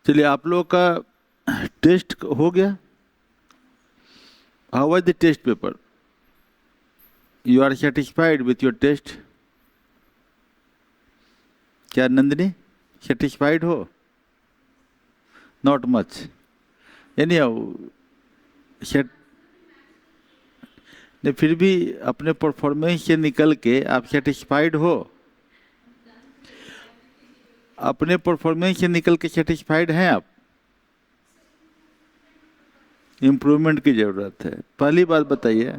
चलिए, आप लोगों का टेस्ट हो गया। How was the test paper? You are satisfied with your test? क्या नंदिनी, सेटिस्फाइड हो? Not much. यानी नहीं, फिर भी अपने परफॉर्मेंस से निकल के आप सेटिस्फाइड हो? अपने परफॉर्मेंस से निकल के सेटिस्फाइड हैं आप? इम्प्रूवमेंट की जरूरत है। पहली बात बताइए,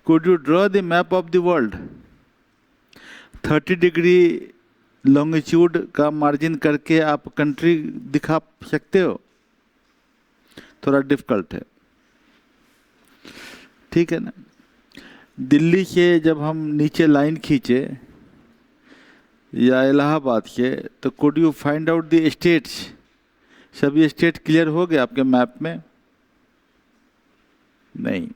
could you draw the map of the world? 30 degree longitude का मार्जिन करके आप कंट्री दिखा सकते हो? थोड़ा डिफिकल्ट है, ठीक है ना। दिल्ली से जब हम नीचे लाइन खींचे या इलाहाबाद से, तो could you find out the states? सभी स्टेट क्लियर हो गए आपके मैप में? नहीं।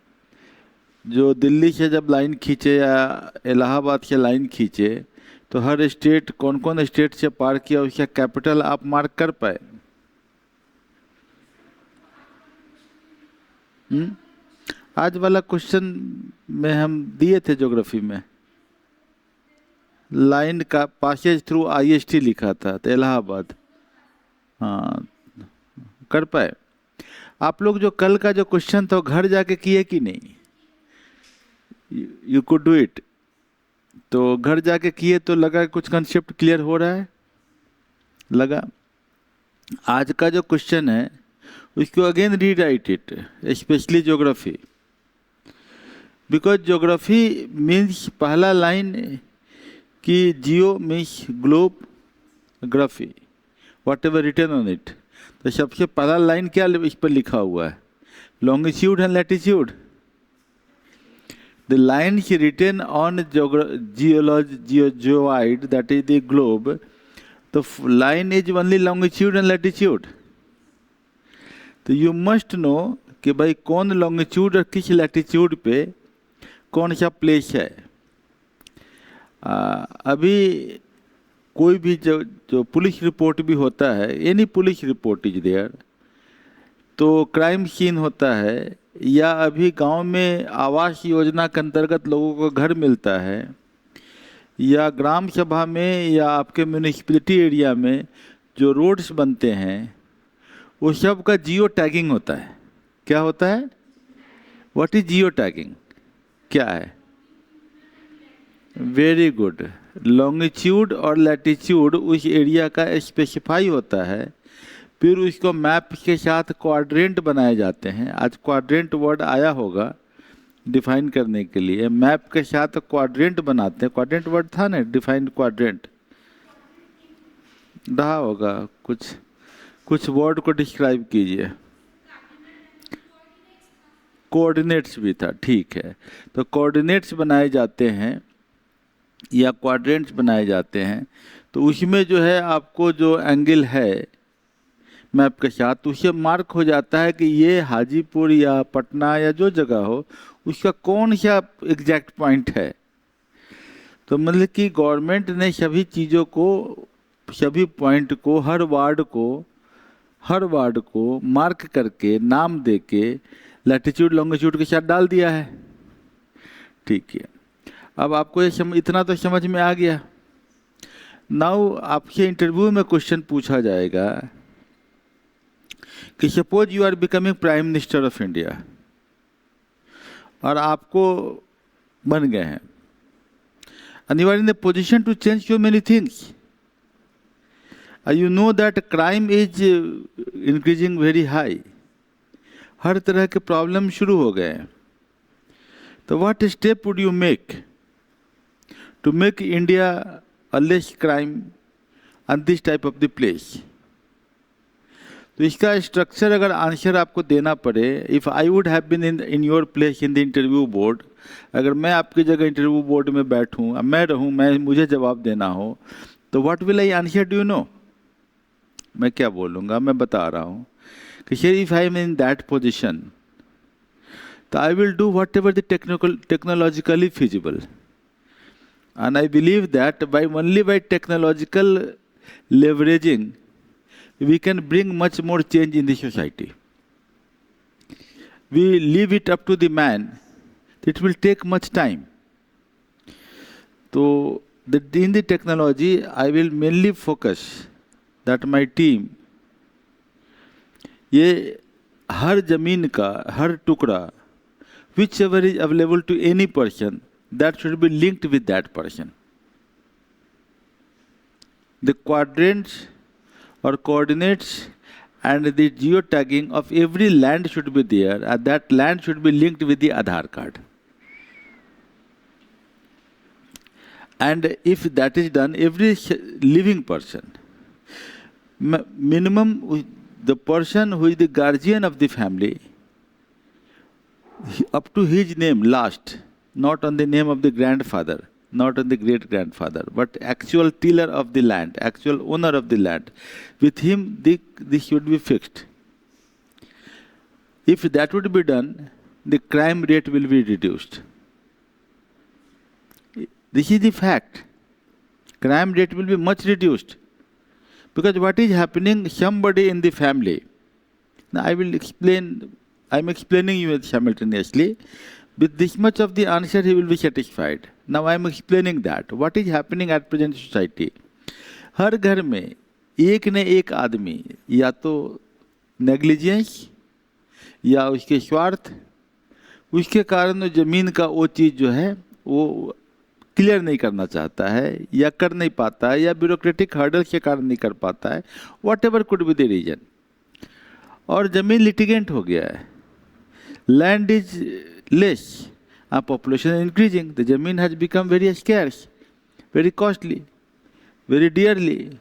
जो दिल्ली से जब लाइन खींचे या इलाहाबाद से लाइन खींचे, तो हर स्टेट कौन कौन स्टेट से पार किया उसका कैपिटल आप मार्क कर पाए? आज वाला क्वेश्चन में हम दिए थे ज्योग्राफी में, लाइन का पासेज थ्रू आईएसटी लिखा था, तो इलाहाबाद। हाँ, कर पाए। आप लोग जो कल का जो क्वेश्चन था, घर जाके किए कि नहीं? You could do it. तो घर जाके किए तो लगा कुछ कंसेप्ट क्लियर हो रहा है? लगा। आज का जो क्वेश्चन है उसको again rewrite it, specially geography, because geography means पहला लाइन कि जियो means globe, graphy, what ever return on it. तो सबसे पहला लाइन क्या इस पर लिखा हुआ है? Longitude and latitude. The lines written on geoid, that is the globe, the line is only longitude and latitude. तो you must know कि भाई कौन लॉन्गिट्यूड और किस लैटिट्यूड पे कौन सा प्लेस है। अभी कोई भी जो पुलिस रिपोर्ट भी होता है, any police report is there, तो क्राइम सीन होता है, या अभी गांव में आवास योजना के अंतर्गत लोगों को घर मिलता है, या ग्राम सभा में या आपके म्यूनिसिपैलिटी एरिया में जो रोड्स बनते हैं, वो सब का जियो टैगिंग होता है। क्या होता है? What is geo tagging? क्या है? Very good. लॉन्गिट्यूड और लैटिट्यूड उस एरिया का स्पेसिफाई होता है, फिर उसको मैप के साथ क्वाड्रेंट बनाए जाते हैं। आज क्वाड्रेंट वर्ड आया होगा डिफाइन करने के लिए। मैप के साथ क्वाड्रेंट बनाते हैं। क्वाड्रेंट वर्ड था ना, डिफाइंड क्वाड्रेंट रहा होगा। कुछ वर्ड को डिस्क्राइब कीजिए। कोऑर्डिनेट्स भी था, ठीक है। तो कोऑर्डिनेट्स बनाए जाते हैं या क्वाड्रेंट्स बनाए जाते हैं, तो उसमें जो है आपको जो एंगल है मैप के साथ, तो उससे मार्क हो जाता है कि ये हाजीपुर या पटना या जो जगह हो उसका कौन सा एग्जैक्ट पॉइंट है। तो मतलब कि गवर्नमेंट ने सभी चीज़ों को, सभी पॉइंट को, हर वार्ड को मार्क करके नाम दे के लैटिट्यूड लॉन्गिट्यूड के साथ डाल दिया है। ठीक है, अब आपको ये इतना तो समझ में आ गया। नाउ आपसे इंटरव्यू में क्वेश्चन पूछा जाएगा कि suppose you are becoming prime minister of India, और आपको बन गए हैं, and you are in a position to change so many things. You know that crime is increasing very high. हर तरह के प्रॉब्लम शुरू हो गए हैं। तो what step would you make to make India a less crime and this type of the place? तो इसका structure अगर आंसर आपको देना पड़े, if I would have been in your place in the interview board, अगर मैं आपकी जगह इंटरव्यू बोर्ड में बैठूं, मैं रहूं, मुझे जवाब देना हो, तो what will I answer? Do you know मैं क्या बोलूँगा? मैं बता रहा हूँ कि sir, if I am in that position, तो I will do whatever the technologically feasible, and I believe that by only by technological leveraging we can bring much more change in the society. We leave it up to the man, it will take much time. So in the technology, I will mainly focus that my team, ये हर जमीन का हर टुकड़ा, whichever is available to any person, that should be linked with that person. The quadrants or coordinates and the geotagging of every land should be there, and that land should be linked with the Aadhaar card. And if that is done, every living person, minimum the person who is the guardian of the family, up to his name last, not on the name of the grandfather, not on the great-grandfather, but actual tiller of the land, actual owner of the land. With him, this should be fixed. If that would be done, the crime rate will be reduced. This is the fact. Crime rate will be much reduced. Because what is happening, somebody in the family, now I will explain, I am explaining you simultaneously. With this much of the answer, he will be satisfied. Now I am explaining that. What is happening at present society? हर घर में एक न एक आदमी या तो negligence या उसके स्वार्थ, उसके कारण जमीन का वो चीज़ जो है वो क्लियर नहीं करना चाहता है या कर नहीं पाता है या ब्यूरोक्रेटिक हर्डल के कारण नहीं कर पाता है, whatever could be the reason, और ज़मीन लिटिगेंट हो गया है. Land is less, population is increasing, the ज़मीन has become very scarce, very costly, very dearly.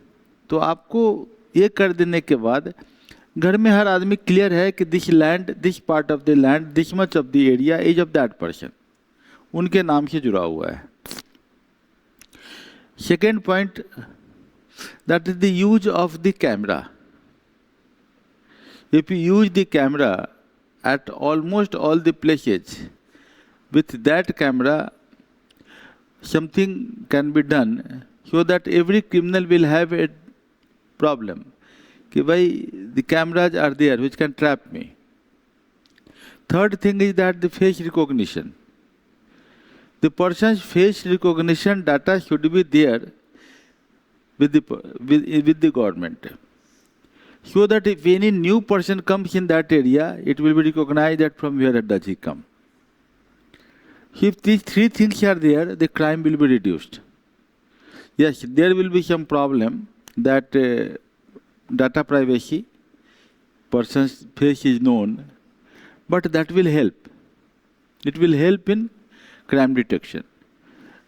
तो आपको ये कर देने के बाद घर में हर आदमी क्लियर है कि this land, this part of the land, this much of the area is of that person, उनके नाम से जुड़ा हुआ है. Second point, that is the use of the camera. If you use the camera at almost all the places, with that camera something can be done so that every criminal will have a problem कि भाई the cameras are there which can trap me. Third thing is that the face recognition. The person's face recognition data should be there with the government, so that if any new person comes in that area, it will be recognized that from where does he come. If these three things are there, the crime will be reduced. Yes, there will be some problem that data privacy, person's face is known, but that will help. It will help in crime detection.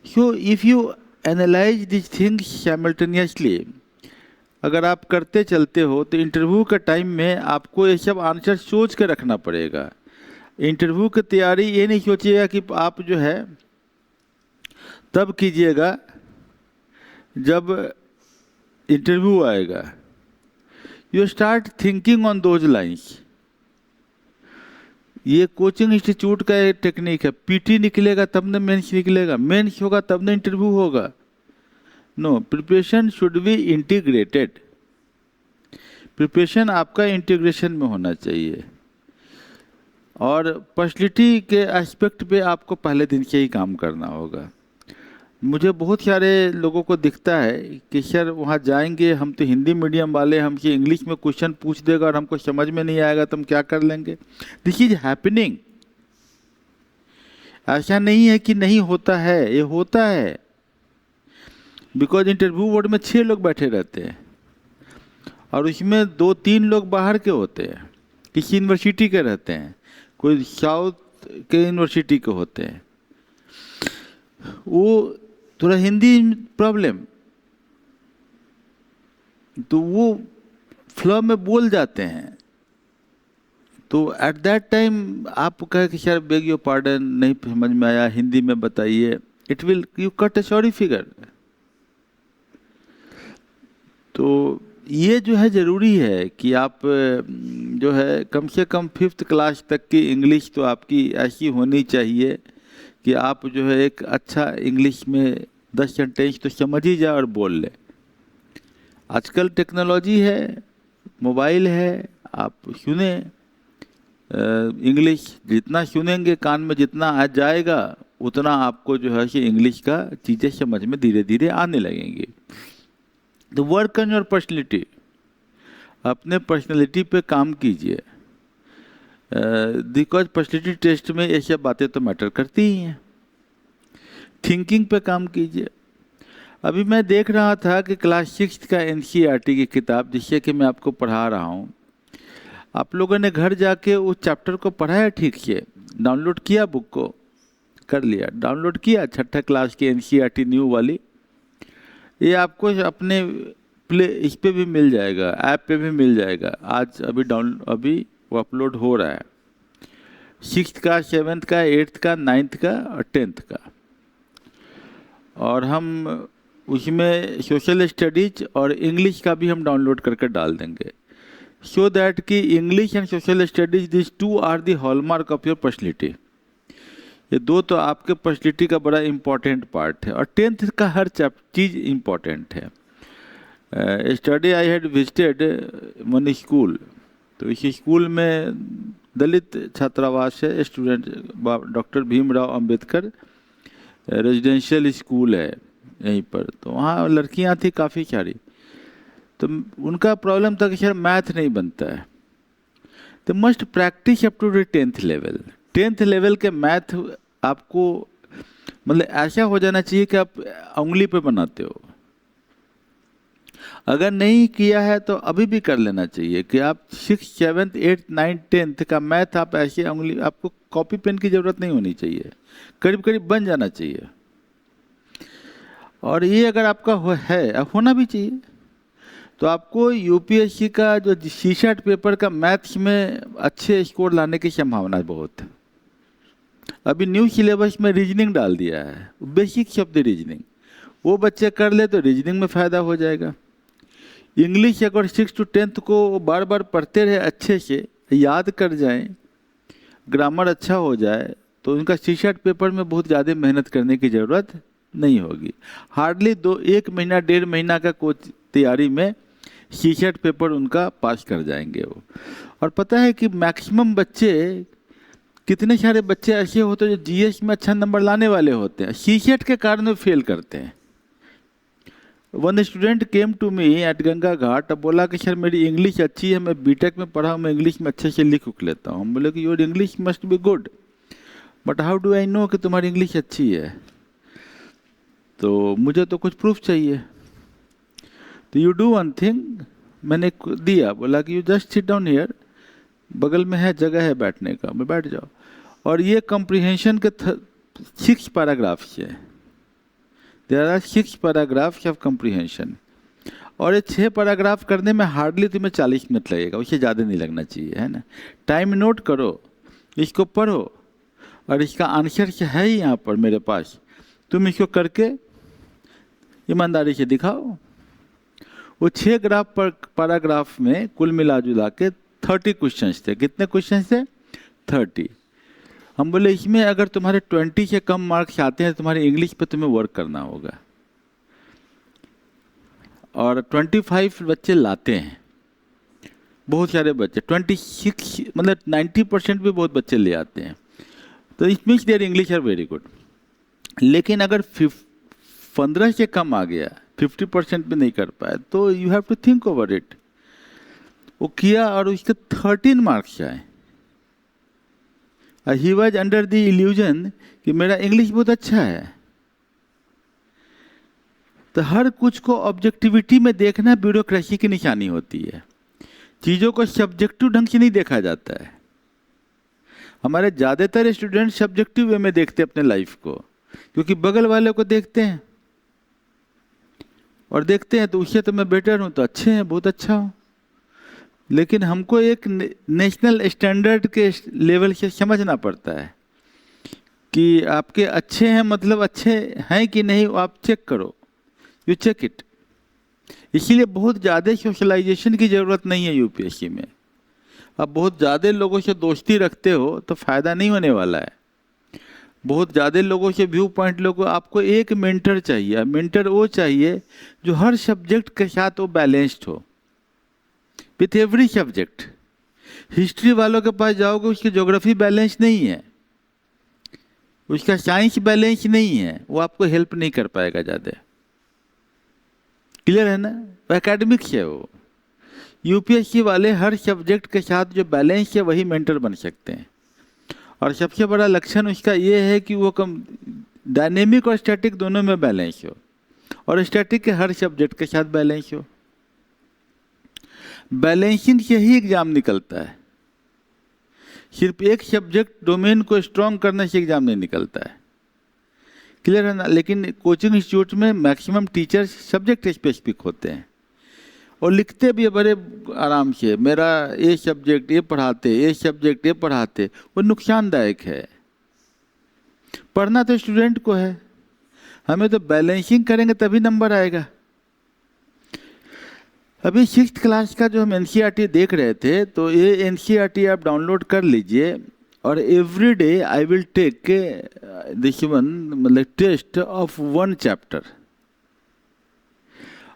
So if you analyze these things simultaneously, अगर आप करते चलते हो तो interview के time में आपको ये सब आंसर सोच के रखना पड़ेगा. इंटरव्यू की तैयारी ये नहीं सोचिएगा कि आप जो है तब कीजिएगा जब इंटरव्यू आएगा. You start thinking on those lines. ये कोचिंग इंस्टीट्यूट का एक टेक्निक है. पीटी निकलेगा तब न मेंस निकलेगा, मेंस होगा तब न इंटरव्यू होगा. No, preparation should be integrated. Preparation आपका इंटीग्रेशन में होना चाहिए, और पर्सनैलिटी के एस्पेक्ट पे आपको पहले दिन से ही काम करना होगा. मुझे बहुत सारे लोगों को दिखता है कि सर वहाँ जाएंगे, हम तो हिंदी मीडियम वाले, हमसे इंग्लिश में क्वेश्चन पूछ देगा और हमको समझ में नहीं आएगा तो हम क्या कर लेंगे. This is happening. ऐसा नहीं है कि नहीं होता है, ये होता है. बिकॉज इंटरव्यू बोर्ड में 6 लोग बैठे रहते हैं और उसमें 2-3 लोग बाहर के होते हैं, किसी यूनिवर्सिटी के रहते हैं, कोई साउथ के यूनिवर्सिटी के होते हैं. वो थोड़ा हिंदी प्रॉब्लम, तो वो फ्लो में बोल जाते हैं. तो एट दैट टाइम आप कहे कि सर बेग योर पार्डन, नहीं समझ में आया, हिंदी में बताइए. It will you cut A sorry figure. तो ये जो है ज़रूरी है कि आप जो है कम से कम 5th क्लास तक की इंग्लिश तो आपकी ऐसी होनी चाहिए कि आप जो है एक अच्छा इंग्लिश में 10 सेंटेंस तो समझ ही जाए और बोल ले. आजकल टेक्नोलॉजी है, मोबाइल है, आप सुने इंग्लिश, जितना सुनेंगे कान में जितना आ जाएगा उतना आपको जो है कि इंग्लिश का चीज़ें समझ में धीरे धीरे आने लगेंगी। तो वर्क ऑन योर पर्सनैलिटी, अपने पर्सनैलिटी पे काम कीजिए, बिकॉज पर्सनैलिटी टेस्ट में ये सब बातें तो मैटर करती ही हैं। थिंकिंग पे काम कीजिए। अभी मैं देख रहा था कि क्लास 6 का NCERT की किताब जिससे कि मैं आपको पढ़ा रहा हूँ, आप लोगों ने घर जाके उस चैप्टर को पढ़ा है ठीक से? डाउनलोड किया, बुक को कर लिया, डाउनलोड किया 6th क्लास की NCERT न्यू वाली? ये आपको अपने इस पे भी मिल जाएगा, ऐप पे भी मिल जाएगा। आज अभी वो अपलोड हो रहा है, 6th का, 7th का, 8th का, 9th का और 10th का। और हम उसमें सोशल स्टडीज और इंग्लिश का भी हम डाउनलोड करके डाल देंगे, सो दैट कि English and social studies, this two are the hallmark of your personality. ये दो तो आपके पर्सनैलिटी का बड़ा इम्पोर्टेंट पार्ट है। और 10th का हर चीज़ इम्पोर्टेंट है। Study I had visited one school, तो इस स्कूल में दलित छात्रावास है, student doctor Bhimrao Ambedkar residential school है यहीं पर। तो वहाँ लड़कियाँ थी काफ़ी सारी, तो उनका प्रॉब्लम था कि सर मैथ नहीं बनता है। तो must practice up to the 10th level. 10th level के मैथ आपको मतलब ऐसा हो जाना चाहिए कि आप उंगली पे बनाते हो। अगर नहीं किया है तो अभी भी कर लेना चाहिए कि आप 6th, 7th, 8th, 9th, 10th का मैथ आप ऐसे उंगली, आपको कॉपी पेन की ज़रूरत नहीं होनी चाहिए, करीब करीब बन जाना चाहिए। और ये अगर आपका होना भी चाहिए, तो आपको UPSC का जो CSAT पेपर का मैथ्स में अच्छे स्कोर लाने की संभावना बहुत है। अभी न्यू सिलेबस में रीजनिंग डाल दिया है, बेसिक शब्द रीजनिंग, वो बच्चे कर ले तो रीजनिंग में फ़ायदा हो जाएगा। इंग्लिश अगर 6th to 10th को बार बार पढ़ते रहे, अच्छे से याद कर जाएं, ग्रामर अच्छा हो जाए, तो उनका CSAT पेपर में बहुत ज़्यादा मेहनत करने की ज़रूरत नहीं होगी। हार्डली 1 महीना 1.5 महीना का कोच तैयारी में CSAT पेपर उनका पास कर जाएंगे वो। और पता है कि मैक्सिमम बच्चे, कितने सारे बच्चे ऐसे होते हैं जो GS में अच्छा नंबर लाने वाले होते हैं, CSAT के कारण वो फेल करते हैं। One student came to me at Ganga Ghat, अब बोला कि सर मेरी इंग्लिश अच्छी है, मैं BTech में पढ़ा हूँ, मैं इंग्लिश में अच्छे से लिख लेता हूँ। हम बोले कि your English must be good, but how do I know कि तुम्हारी इंग्लिश अच्छी है? तो मुझे तो कुछ प्रूफ चाहिए। तो यू डू वन थिंग, मैंने दिया, बोला कि you just sit down here, बगल में है जगह है बैठने का, मैं बैठ जाओ। और ये कॉम्प्रिहेंशन के 6 पैराग्राफ्स है, there are 6 paragraphs of comprehension. और ये 6 पैराग्राफ करने में हार्डली तुम्हें 40 मिनट लगेगा, उससे ज़्यादा नहीं लगना चाहिए, है ना। टाइम नोट करो, इसको पढ़ो, और इसका आंसर है ही यहाँ पर मेरे पास, तुम इसको करके ईमानदारी से दिखाओ। वो 6 पैराग्राफ में कुल मिला जुला के 30 क्वेश्चंस थे। कितने क्वेश्चंस थे? 30। हम बोले इसमें अगर तुम्हारे 20 से कम मार्क्स आते हैं, तुम्हारे इंग्लिश पे तुम्हें वर्क करना होगा। और 25 बच्चे लाते हैं, बहुत सारे बच्चे, 26 मतलब 90% भी बहुत बच्चे ले आते हैं। तो it means there English are very good. लेकिन अगर 15 से कम आ गया, 50% भी नहीं कर पाए, तो you have to think over it. वो किया और उसके 13 मार्क्स आए। He was under the illusion कि मेरा इंग्लिश बहुत अच्छा है। तो हर कुछ को ऑब्जेक्टिविटी में देखना ब्यूरोक्रेसी की निशानी होती है। चीज़ों को सब्जेक्टिव ढंग से नहीं देखा जाता है। हमारे ज़्यादातर स्टूडेंट सब्जेक्टिव वे में देखते हैं अपने लाइफ को, क्योंकि बगल वाले को देखते हैं और देखते हैं तो उससे तो मैं बेटर हूँ, तो अच्छे हैं, बहुत अच्छा हूँ। लेकिन हमको एक नेशनल स्टैंडर्ड के लेवल से समझना पड़ता है कि आपके अच्छे हैं मतलब अच्छे हैं कि नहीं, वो आप चेक करो, यू चेक इट। इसीलिए बहुत ज़्यादा सोशलाइजेशन की ज़रूरत नहीं है UPSC में। आप बहुत ज़्यादा लोगों से दोस्ती रखते हो तो फ़ायदा नहीं होने वाला है। बहुत ज़्यादा लोगों से व्यू पॉइंट लोगों, आपको एक मेंटर चाहिए। मेंटर वो चाहिए जो हर सब्जेक्ट के साथ वो बैलेंस्ड हो। With every subject. हिस्ट्री वालों के पास जाओगे, उसकी ज्योग्राफी बैलेंस नहीं है, उसका साइंस बैलेंस नहीं है, वो आपको हेल्प नहीं कर पाएगा ज़्यादा। क्लियर है ना? वो एकेडमिक्स है। वो यूपीएससी वाले हर सब्जेक्ट के साथ जो बैलेंस है वही मेंटर बन सकते हैं। और सबसे बड़ा लक्षण उसका ये है कि वो कम डायनेमिक और स्टैटिक दोनों में बैलेंस हो, और स्टैटिक के हर सब्जेक्ट के साथ बैलेंस हो। बैलेंसिंग से ही एग्जाम निकलता है, सिर्फ एक सब्जेक्ट डोमेन को स्ट्रॉन्ग करने से एग्जाम नहीं निकलता है। क्लियर है ना? लेकिन कोचिंग इंस्टीट्यूट में मैक्सिमम टीचर्स सब्जेक्ट स्पेसिफिक होते हैं और लिखते भी बड़े आराम से, मेरा ये सब्जेक्ट ये पढ़ाते, ये सब्जेक्ट ये पढ़ाते। वो नुकसानदायक है। पढ़ना तो स्टूडेंट को है, हमें तो बैलेंसिंग करेंगे तभी नंबर आएगा। अभी 6th क्लास का जो हम एनसीईआरटी देख रहे थे, तो ये एनसीईआरटी आप डाउनलोड कर लीजिए, और every day I will take this one, मतलब टेस्ट ऑफ 1 चैप्टर।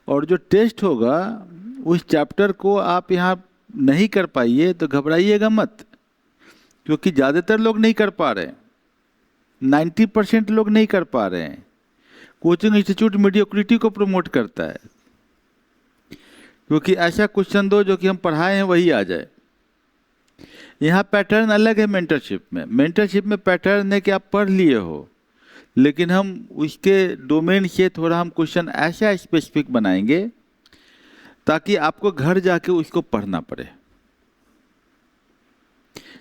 और जो टेस्ट होगा उस चैप्टर को आप यहाँ नहीं कर पाइए तो घबराइएगा मत, क्योंकि ज़्यादातर लोग नहीं कर पा रहे हैं, 90% लोग नहीं कर पा रहे हैं। कोचिंग इंस्टीट्यूट मीडियोक्रिटी को प्रमोट करता है, क्योंकि ऐसा क्वेश्चन दो जो कि हम पढ़ाए हैं वही आ जाए। यहाँ पैटर्न अलग है मेंटरशिप में। मेंटरशिप में पैटर्न है कि आप पढ़ लिए हो, लेकिन हम उसके डोमेन से थोड़ा हम क्वेश्चन ऐसा स्पेसिफिक बनाएंगे ताकि आपको घर जाके उसको पढ़ना पड़े।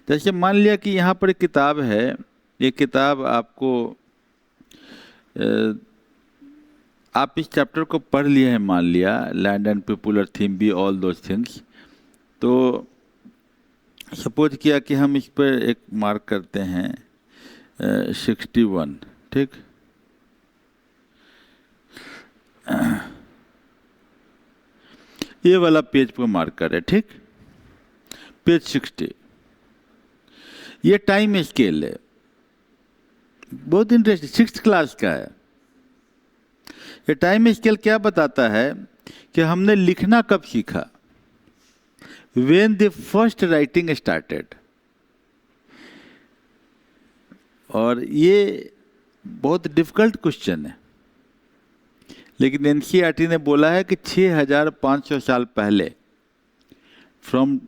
जैसे मान लिया कि यहाँ पर एक किताब है, ये किताब आपको आप इस चैप्टर को पढ़ लिए हैं, मान लिया land and popular theme be all those things. तो सपोज किया कि हम इस पर एक मार्क करते हैं 61, ठीक। ये वाला पेज पर मार्क करें, ठीक, पेज 60। ये टाइम स्केल है, बहुत इंटरेस्टिंग, 6th क्लास का है। ये टाइम स्केल क्या बताता है कि हमने लिखना कब सीखा, When the first writing started। और ये बहुत डिफिकल्ट क्वेश्चन है, लेकिन एनसीईआरटी ने बोला है कि 6500 साल पहले, फ्रॉम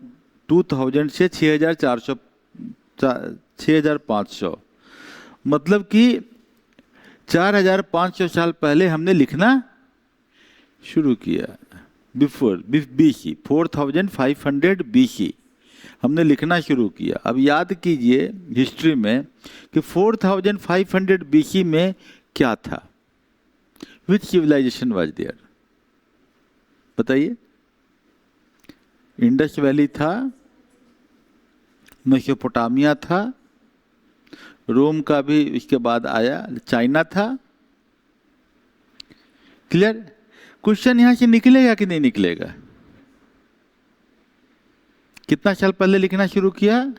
2000 से 6500, मतलब कि 4500 साल पहले हमने लिखना शुरू किया। बिफोर BC 4500 BC हमने लिखना शुरू किया। अब याद कीजिए हिस्ट्री में कि 4500 BC में क्या था, विच सिविलाइजेशन वाज देयर, बताइए। इंडस वैली था, मेसोपोटामिया था, रोम का भी इसके बाद आया, चाइना था। क्लियर? क्वेश्चन यहां से निकलेगा कि नहीं निकलेगा? कितना साल पहले लिखना शुरू किया?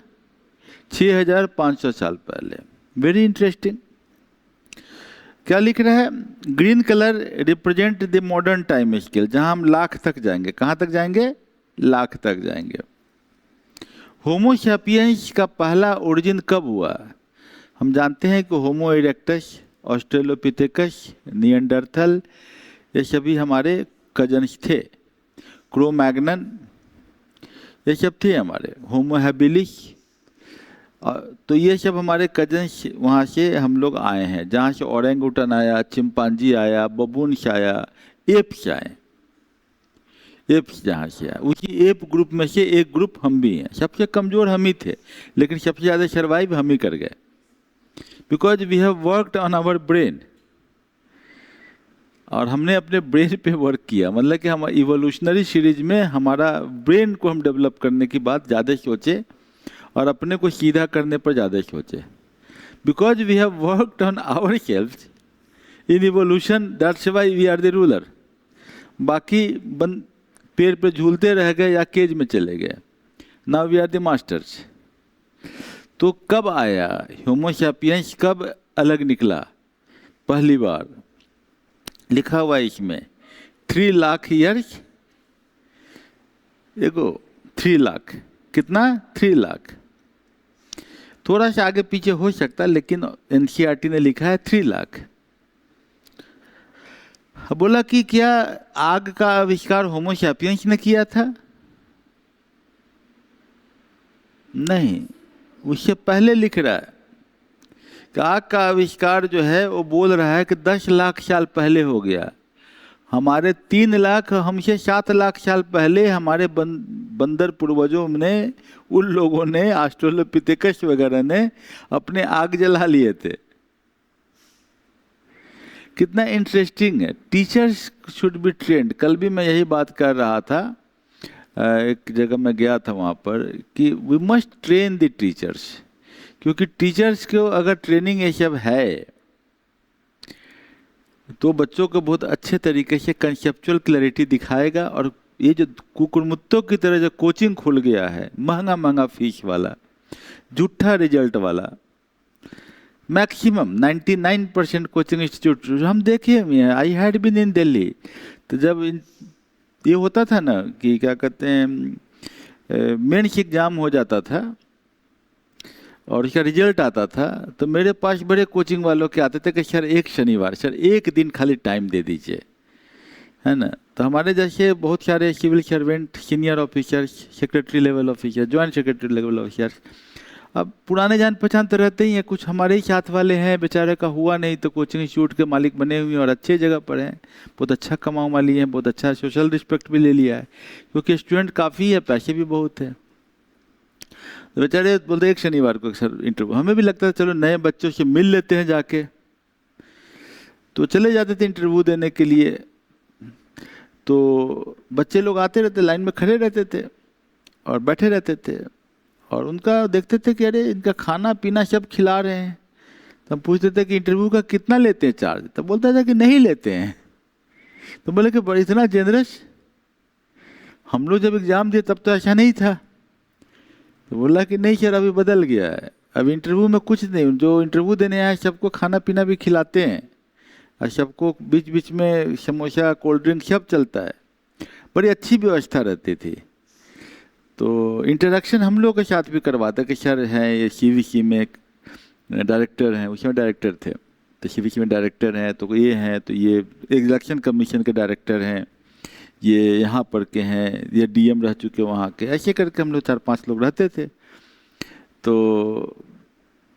6500 साल पहले। Very interesting. क्या लिख रहा है? Green colour represent the modern time scale, जहां हम लाख तक जाएंगे। कहां तक जाएंगे? लाख तक जाएंगे। होमो सैपियंस का पहला ओरिजिन कब हुआ? हम जानते हैं कि होमो इरेक्टस, ऑस्ट्रेलोपिथेकस, निएंडरथल, ये सभी हमारे कजन्स थे। क्रोमैग्नन, ये सब थे हमारे। होमो हैबिलिस, तो ये सब हमारे कजन्स, वहाँ से हम लोग आए हैं, जहाँ से ओरेंगुटन आया, चिंपांजी आया, बबून्स आया, एप्स आए। एप्स जहाँ से आया, उसी एप ग्रुप में से एक ग्रुप हम भी हैं। सबसे कमज़ोर हम ही थे, लेकिन सबसे ज़्यादा सर्वाइव हम ही कर गए, because we have worked on our brain. और हमने अपने ब्रेन पे वर्क किया, मतलब कि हम इवोल्यूशनरी सीरीज में हमारा ब्रेन को हम डेवलप करने की बात ज़्यादा सोचे और अपने को सीधा करने पर ज़्यादा सोचे। Because we have worked on our selves in evolution, that's why we are the ruler. बाकी पेड़ पे झूलते रह गए या केज में चले गए। Now we are the masters. तो कब आया होमो सैपियंस, कब अलग निकला? पहली बार लिखा हुआ है इसमें 3 लाख ईयर्स एगो। 3 लाख। कितना? 3 लाख। थोड़ा सा आगे पीछे हो सकता है, लेकिन एनसीईआरटी ने लिखा है 3 लाख। बोला कि क्या आग का आविष्कार होमो सैपियंस ने किया था? नहीं, उससे पहले लिख रहा है कि आग का आविष्कार जो है वो बोल रहा है कि 10 लाख साल पहले हो गया। हमारे 3 लाख, हमसे 7 लाख साल पहले हमारे बंदर पूर्वजों ने, उन लोगों ने, ऑस्ट्रेलोपिथेकस वगैरह ने अपने आग जला लिए थे। कितना इंटरेस्टिंग है। Teachers should be trend. कल भी मैं यही बात कर रहा था, एक जगह मैं गया था वहाँ पर, कि we must train the teachers, क्योंकि टीचर्स को अगर ट्रेनिंग ये सब है तो बच्चों को बहुत अच्छे तरीके से कंसेप्चुअल क्लैरिटी दिखाएगा। और ये जो कुकुरमुत्तों की तरह जो कोचिंग खुल गया है, महंगा महंगा फीस वाला, झूठा रिजल्ट वाला, मैक्सिमम 99% कोचिंग इंस्टीट्यूट हम देखे हुए हैं। I had been in Delhi. तो जब ये होता था ना कि क्या कहते हैं, मेंस एग्जाम हो जाता था और इसका रिजल्ट आता था, तो मेरे पास बड़े कोचिंग वालों के आते थे कि सर एक शनिवार, सर एक दिन खाली टाइम दे दीजिए, है ना। तो हमारे जैसे बहुत सारे civil servant, senior officer, secretary level officer, joint secretary level officer, अब पुराने जान पहचान तो रहते ही हैं, कुछ हमारे ही साथ वाले हैं, बेचारे का हुआ नहीं तो कोचिंग इंस्टीट्यूट के मालिक बने हुए हैं और अच्छे जगह पर हैं, बहुत अच्छा कमाऊ वाली हैं, बहुत अच्छा सोशल रिस्पेक्ट भी ले लिया है, क्योंकि स्टूडेंट काफ़ी है, पैसे भी बहुत है। तो बेचारे बोलते एक शनिवार को सर इंटरव्यू। हमें भी लगता है चलो नए बच्चों से मिल लेते हैं जाके, तो चले जाते थे इंटरव्यू देने के लिए। तो बच्चे लोग आते रहते, लाइन में खड़े रहते थे और बैठे रहते थे, और उनका देखते थे कि अरे इनका खाना पीना सब खिला रहे हैं। तो हम पूछते थे कि इंटरव्यू का कितना लेते हैं चार्ज? तब बोलता था कि नहीं लेते हैं। तो बोले कि इतना जेनरस, हम लोग जब एग्ज़ाम दिए तब तो ऐसा नहीं था। तो बोला कि नहीं सर, अभी बदल गया है, अब इंटरव्यू में कुछ नहीं, जो इंटरव्यू देने आए सबको खाना पीना भी खिलाते हैं और सबको बीच बीच में समोसा, कोल्ड ड्रिंक सब चलता है, बड़ी अच्छी व्यवस्था रहती थी। तो इंटरेक्शन हम लोग के साथ भी करवाते कि सर हैं ये सीवीसी में डायरेक्टर हैं, उसमें डायरेक्टर थे, तो सीवीसी में डायरेक्टर हैं, तो ये हैं, तो ये इलेक्शन कमीशन के डायरेक्टर हैं, ये यहाँ पर के हैं, ये डीएम रह चुके वहाँ के, ऐसे करके हम लोग 4-5 लोग रहते थे। तो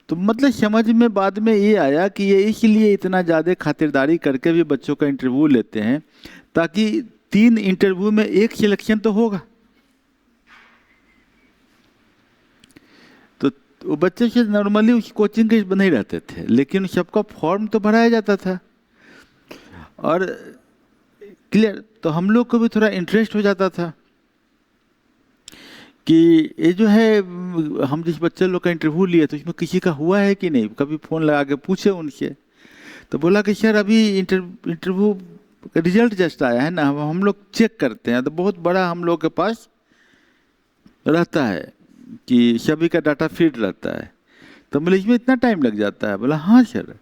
मतलब समझ में बाद में ये आया कि ये इसलिए इतना ज़्यादा खातिरदारी करके भी बच्चों का इंटरव्यू लेते हैं, ताकि 3 इंटरव्यू में 1 सिलेक्शन तो होगा। वो बच्चे से नॉर्मली उस कोचिंग के बने ही रहते थे, लेकिन सबका फॉर्म तो भराया जाता था और क्लियर। तो हम लोग को भी थोड़ा इंटरेस्ट हो जाता था कि ये जो है, हम जिस बच्चे लोग का इंटरव्यू लिए तो उसमें किसी का हुआ है कि नहीं, कभी फ़ोन लगा के पूछे उनसे। तो बोला कि सर अभी इंटरव्यू का रिजल्ट जस्ट आया है ना, हम लोग चेक करते हैं। तो बहुत बड़ा हम लोग के पास रहता है कि सभी का डाटा फीड रहता है। तो बोले इसमें इतना टाइम लग जाता है? बोला हाँ सर,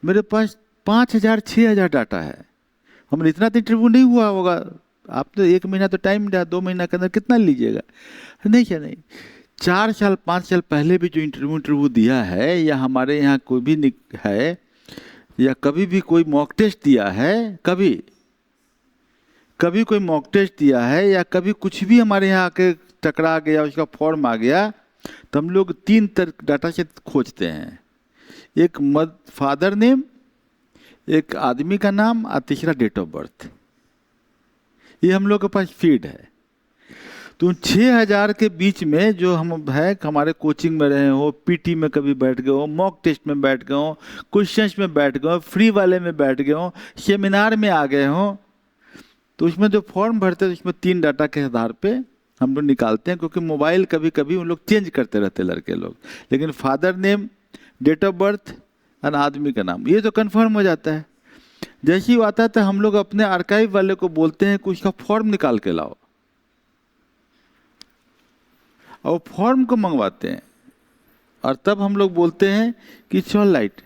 मेरे पास 5000-6000 डाटा है। हमने इतना तो इंटरव्यू नहीं हुआ होगा, आप तो 1 महीना तो टाइम दिया, 2 महीना के अंदर कितना लीजिएगा? नहीं क्या नहीं, 4 साल 5 साल पहले भी जो इंटरव्यू दिया है, या हमारे यहाँ कोई भी है, या कभी भी कोई मॉक टेस्ट दिया है, कभी कोई मॉक टेस्ट दिया है, या कभी कुछ भी हमारे यहाँ आके टकरा गया, उसका फॉर्म आ गया, तो हम लोग 3 डाटा से खोजते हैं। एक फादर नेम, एक आदमी का नाम और तीसरा डेट ऑफ बर्थ। ये हम लोग के पास फीड है। तो 6000 के बीच में जो हम है, हमारे कोचिंग में रहे हो, पीटी में कभी बैठ गए हो, मॉक टेस्ट में बैठ गए हो, क्वेश्चंस में बैठ गए हो, फ्री वाले में बैठ गए हो, सेमिनार में आ गए हो, तो उसमें जो फॉर्म भरते हैं उसमें 3 डाटा के आधार पे हम लोग निकालते हैं। क्योंकि मोबाइल कभी कभी उन लोग चेंज करते रहते लड़के लोग, लेकिन father name, date of birth और आदमी का नाम ये तो कंफर्म हो जाता है। जैसे ही आता है तो हम लोग अपने आर्काइव वाले को बोलते हैं कि उसका फॉर्म निकाल के लाओ, और फॉर्म को मंगवाते हैं, और तब हम लोग बोलते हैं कि चल लाइट,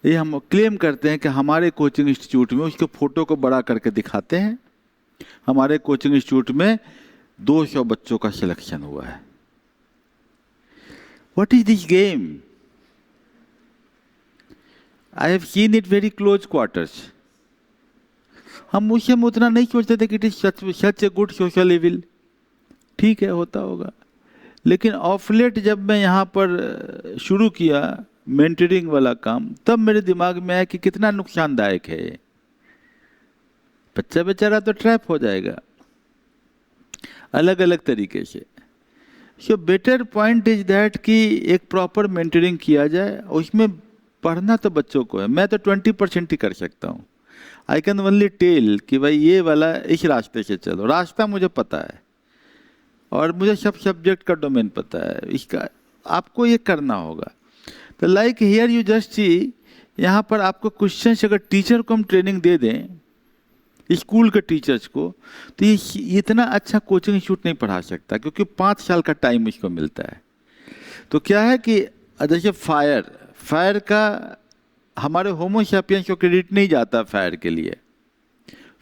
ये हम क्लेम करते हैं कि हमारे कोचिंग इंस्टीट्यूट में, उसके फ़ोटो को बड़ा करके दिखाते हैं, हमारे कोचिंग इंस्टीट्यूट में 200 बच्चों का सिलेक्शन हुआ है। What is this game? I have seen it very close quarters. हम उस समय उतना नहीं सोचते थे कि it is such a good social evil. ठीक है, होता होगा। लेकिन ऑफ लेट जब मैं यहाँ पर शुरू किया मेंटरिंग वाला काम, तब मेरे दिमाग में आया कि कितना नुकसानदायक है ये। बच्चा बेचारा तो ट्रैप हो जाएगा अलग अलग तरीके से। So better point is that कि एक प्रॉपर मेंटरिंग किया जाए। उसमें पढ़ना तो बच्चों को है, मैं तो 20% ही कर सकता हूँ। आई कैन ओनली टेल कि भाई ये वाला इस रास्ते से चलो, रास्ता मुझे पता है और मुझे सब सब्जेक्ट का डोमेन पता है, इसका आपको ये करना होगा। तो like here you just see, यहाँ पर आपको क्वेश्चन अगर टीचर को हम ट्रेनिंग दे दें, स्कूल के टीचर्स को, तो ये इतना अच्छा कोचिंग इंस्टीट्यूट नहीं पढ़ा सकता, क्योंकि 5 साल का टाइम इसको मिलता है। तो क्या है कि जैसे फायर का हमारे होमो सैपियंस को क्रेडिट नहीं जाता फायर के लिए।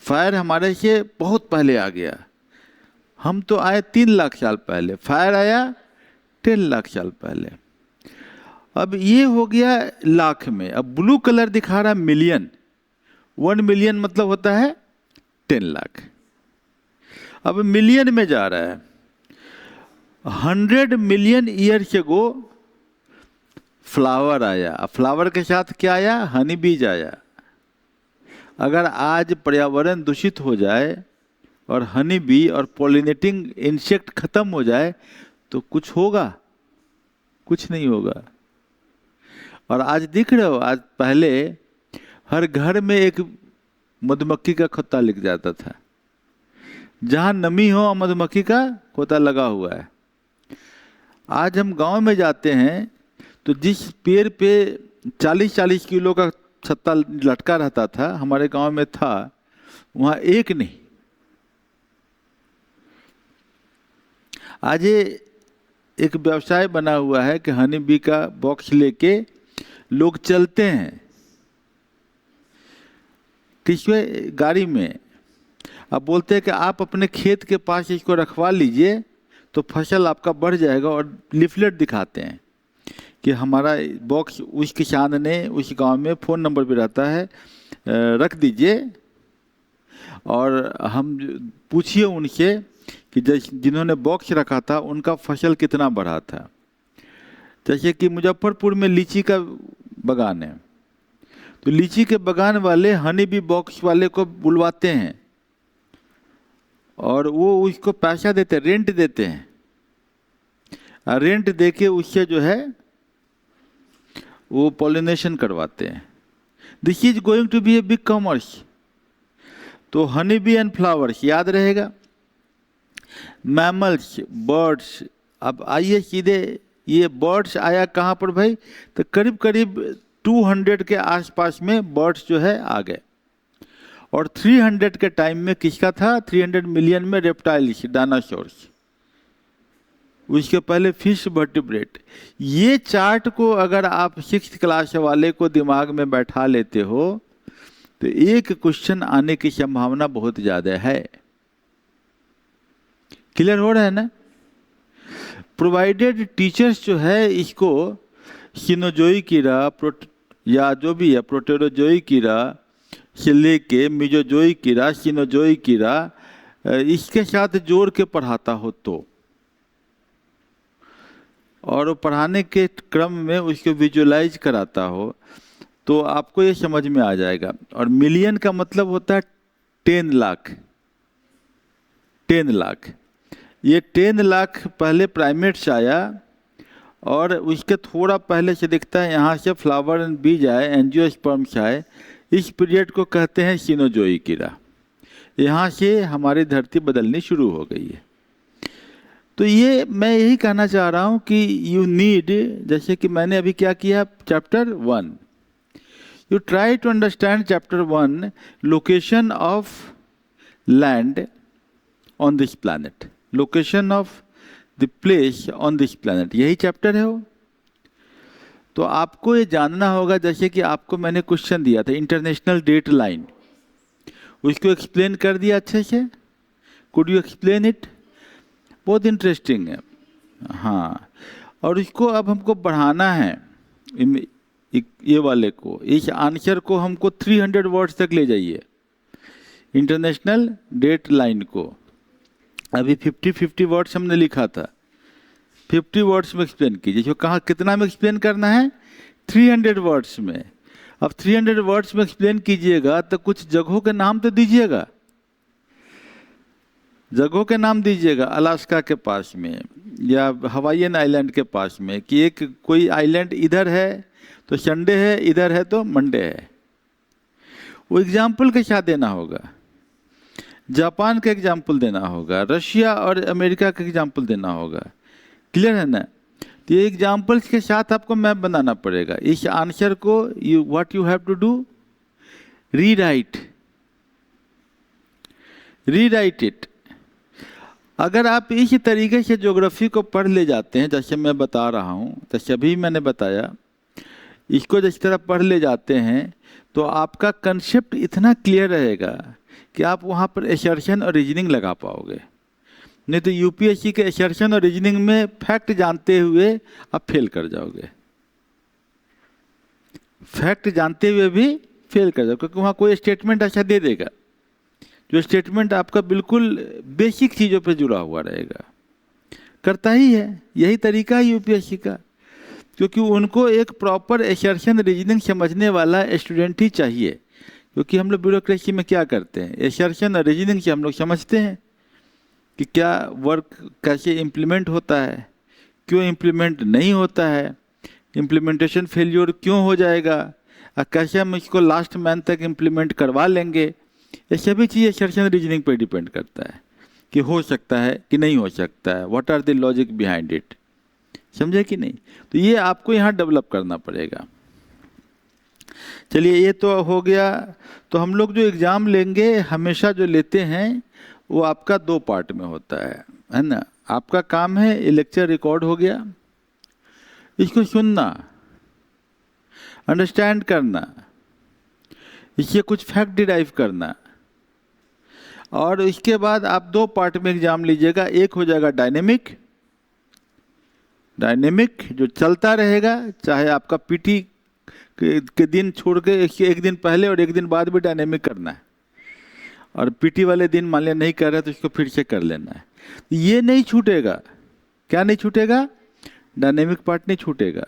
फायर हमारे से बहुत पहले आ गया। हम तो आए 3 लाख साल पहले, फायर आया 10 लाख साल पहले। अब ये हो गया लाख में। अब ब्लू कलर दिखा रहा मिलियन। 1 मिलियन मतलब होता है 10 लाख। अब मिलियन में जा रहा है। 100 मिलियन ईयर अगो फ्लावर आया। अब फ्लावर के साथ क्या आया? हनी बीज आया। अगर आज पर्यावरण दूषित हो जाए और हनी बी और पॉलिनेटिंग इंसेक्ट खत्म हो जाए तो कुछ होगा? कुछ नहीं होगा। और आज दिख रहे हो, आज पहले हर घर में एक मधुमक्खी का खोता लिख जाता था। जहां नमी हो मधुमक्खी का खोता लगा हुआ है। आज हम गांव में जाते हैं तो जिस पेड़ पे 40-40 किलो का छत्ता लटका रहता था, हमारे गांव में था, वहां एक नहीं। आज ये एक व्यवसाय बना हुआ है कि हनी बी का बॉक्स लेके लोग चलते हैं किसमें? गाड़ी में। अब बोलते हैं कि आप अपने खेत के पास इसको रखवा लीजिए तो फसल आपका बढ़ जाएगा, और लिफलेट दिखाते हैं कि हमारा बॉक्स उस किसान ने उस गांव में फ़ोन नंबर भी रहता है, रख दीजिए और हम पूछिए उनसे कि जिन्होंने बॉक्स रखा था उनका फसल कितना बढ़ा था। जैसे कि मुजफ्फरपुर में लीची का बागान है, तो लीची के बागान वाले हनी बी बॉक्स वाले को बुलवाते हैं और वो उसको पैसा देते हैं, रेंट देते हैं। रेंट देके उससे जो है वो पॉलिनेशन करवाते हैं। This is going to be a big commerce. तो हनी बी एंड फ्लावर्स याद रहेगा। Mammals, birds. अब आइए सीधे, ये बर्ड्स आया कहाँ पर भाई? तो करीब करीब 200 के आसपास में बर्ड्स जो है आ गए। और 300 के टाइम में किसका था? 300 मिलियन में रेप्टाइल्स, डायनासोर्स। उसके पहले फिश, वर्टिब्रेट। ये चार्ट को अगर आप 6th क्लास वाले को दिमाग में बैठा लेते हो तो एक क्वेश्चन आने की संभावना बहुत ज्यादा है। क्लियर हो रहा है ना? प्रोवाइडेड टीचर्स जो है इसको सिनोजोई कीड़ा या जो भी है, प्रोटेरोजोई कीड़ा से लेके मिजोजोई कीड़ा, सिनोजोई कीड़ा, इसके साथ जोड़ के पढ़ाता हो तो, और वो पढ़ाने के क्रम में उसको विजुअलाइज कराता हो तो आपको ये समझ में आ जाएगा। और मिलियन का मतलब होता है 10 लाख। 10 लाख। ये 10 लाख पहले प्राइमेट्स आया और उसके थोड़ा पहले से दिखता है यहाँ से फ्लावर एंड बीज आए, एंजियोस्पर्म्स आए। इस पीरियड को कहते हैं सिनोजोई कीड़ा। यहाँ से हमारी धरती बदलनी शुरू हो गई है। तो ये मैं यही कहना चाह रहा हूँ कि यू नीड, जैसे कि मैंने अभी क्या किया, chapter 1, you try to understand chapter 1, location of land on this planet, location of the place on this planet, यही चैप्टर है वो। तो आपको ये जानना होगा, जैसे कि आपको मैंने क्वेश्चन दिया था इंटरनेशनल डेट लाइन, उसको एक्सप्लेन कर दिया अच्छे से। Could you explain it? बहुत इंटरेस्टिंग है। हाँ, और इसको अब हमको बढ़ाना है, ये वाले को, इस आंसर को हमको 300 वर्ड्स तक ले जाइए, इंटरनेशनल डेट लाइन को। अभी 50 वर्ड्स हमने लिखा था, 50 वर्ड्स में एक्सप्लेन कीजिए। जो कहाँ कितना में एक्सप्लेन करना है? 300 वर्ड्स में। अब 300 वर्ड्स में एक्सप्लेन कीजिएगा तो कुछ जगहों के नाम तो दीजिएगा, जगहों के नाम दीजिएगा, अलास्का के पास में या हवाईयन आइलैंड के पास में, कि एक कोई आइलैंड इधर है तो संडे है, इधर है तो मंडे है। वो एग्जाम्पल के साथ देना होगा, जापान का एग्जाम्पल देना होगा, रशिया और अमेरिका का एग्जाम्पल देना होगा। क्लियर है ना? तो ये एग्जाम्पल्स के साथ आपको मैप बनाना पड़ेगा। इस आंसर को what you have to do, rewrite it. अगर आप इस तरीके से ज्योग्राफी को पढ़ ले जाते हैं, जैसे मैं बता रहा हूँ, जैसे अभी मैंने बताया, इसको जिस तरह पढ़ ले जाते हैं तो आपका कंसेप्ट इतना क्लियर रहेगा कि आप वहाँ पर एसर्शन और रीजनिंग लगा पाओगे। नहीं तो यूपीएससी के एसर्शन और रीजनिंग में फैक्ट जानते हुए आप फेल कर जाओगे, फैक्ट जानते हुए भी फेल कर जाओगे, क्योंकि वहाँ कोई स्टेटमेंट ऐसा दे देगा जो स्टेटमेंट आपका बिल्कुल बेसिक चीज़ों पे जुड़ा हुआ रहेगा। करता ही है, यही तरीका है यूपीएससी का, क्योंकि उनको एक प्रॉपर एसर्शन रीजनिंग समझने वाला स्टूडेंट ही चाहिए। क्योंकि हम लोग ब्यूरोक्रेसी में क्या करते हैं, एसर्शन और रीजनिंग से हम लोग समझते हैं कि क्या वर्क कैसे इम्प्लीमेंट होता है, क्यों इम्प्लीमेंट नहीं होता है, इम्प्लीमेंटेशन फेल्योर क्यों हो जाएगा, और कैसे हम इसको लास्ट मंथ तक इम्प्लीमेंट करवा लेंगे। ये सभी चीज़ें एसर्शन रीजनिंग पर डिपेंड करता है कि हो सकता है कि नहीं हो सकता है, what are the logic behind it. समझे कि नहीं? तो ये आपको यहाँ डेवलप करना पड़ेगा। चलिए, ये तो हो गया। तो हम लोग जो एग्ज़ाम लेंगे हमेशा जो लेते हैं वो आपका 2 पार्ट में होता है ना। आपका काम है, ये लेक्चर रिकॉर्ड हो गया, इसको सुनना, अंडरस्टैंड करना, इससे कुछ फैक्ट डिराइव करना, और इसके बाद आप 2 पार्ट में एग्जाम लीजिएगा। एक हो जाएगा डायनेमिक जो चलता रहेगा, चाहे आपका पीटी के दिन छोड़ के एक दिन पहले और एक दिन बाद भी डायनेमिक करना है, और पीटी वाले दिन मान लिया नहीं कर रहे तो इसको फिर से कर लेना है। ये नहीं छूटेगा। क्या नहीं छूटेगा? डायनेमिक पार्ट नहीं छूटेगा।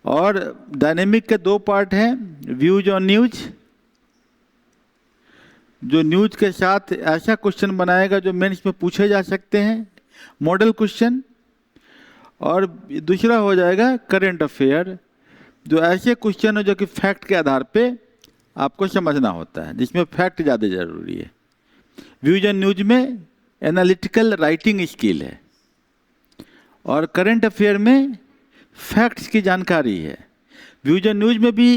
और डायनेमिक के 2 पार्ट हैं, व्यूज और न्यूज। जो न्यूज के साथ ऐसा क्वेश्चन बनाएगा जो मेंस में पूछे जा सकते हैं, मॉडल क्वेश्चन। और दूसरा हो जाएगा करंट अफेयर, जो ऐसे क्वेश्चन हो जो कि फैक्ट के आधार पे आपको समझना होता है, जिसमें फैक्ट ज़्यादा जरूरी है। व्यूज एंड न्यूज में एनालिटिकल राइटिंग स्किल है, और करंट अफेयर में फैक्ट्स की जानकारी है। व्यूज एंड न्यूज में भी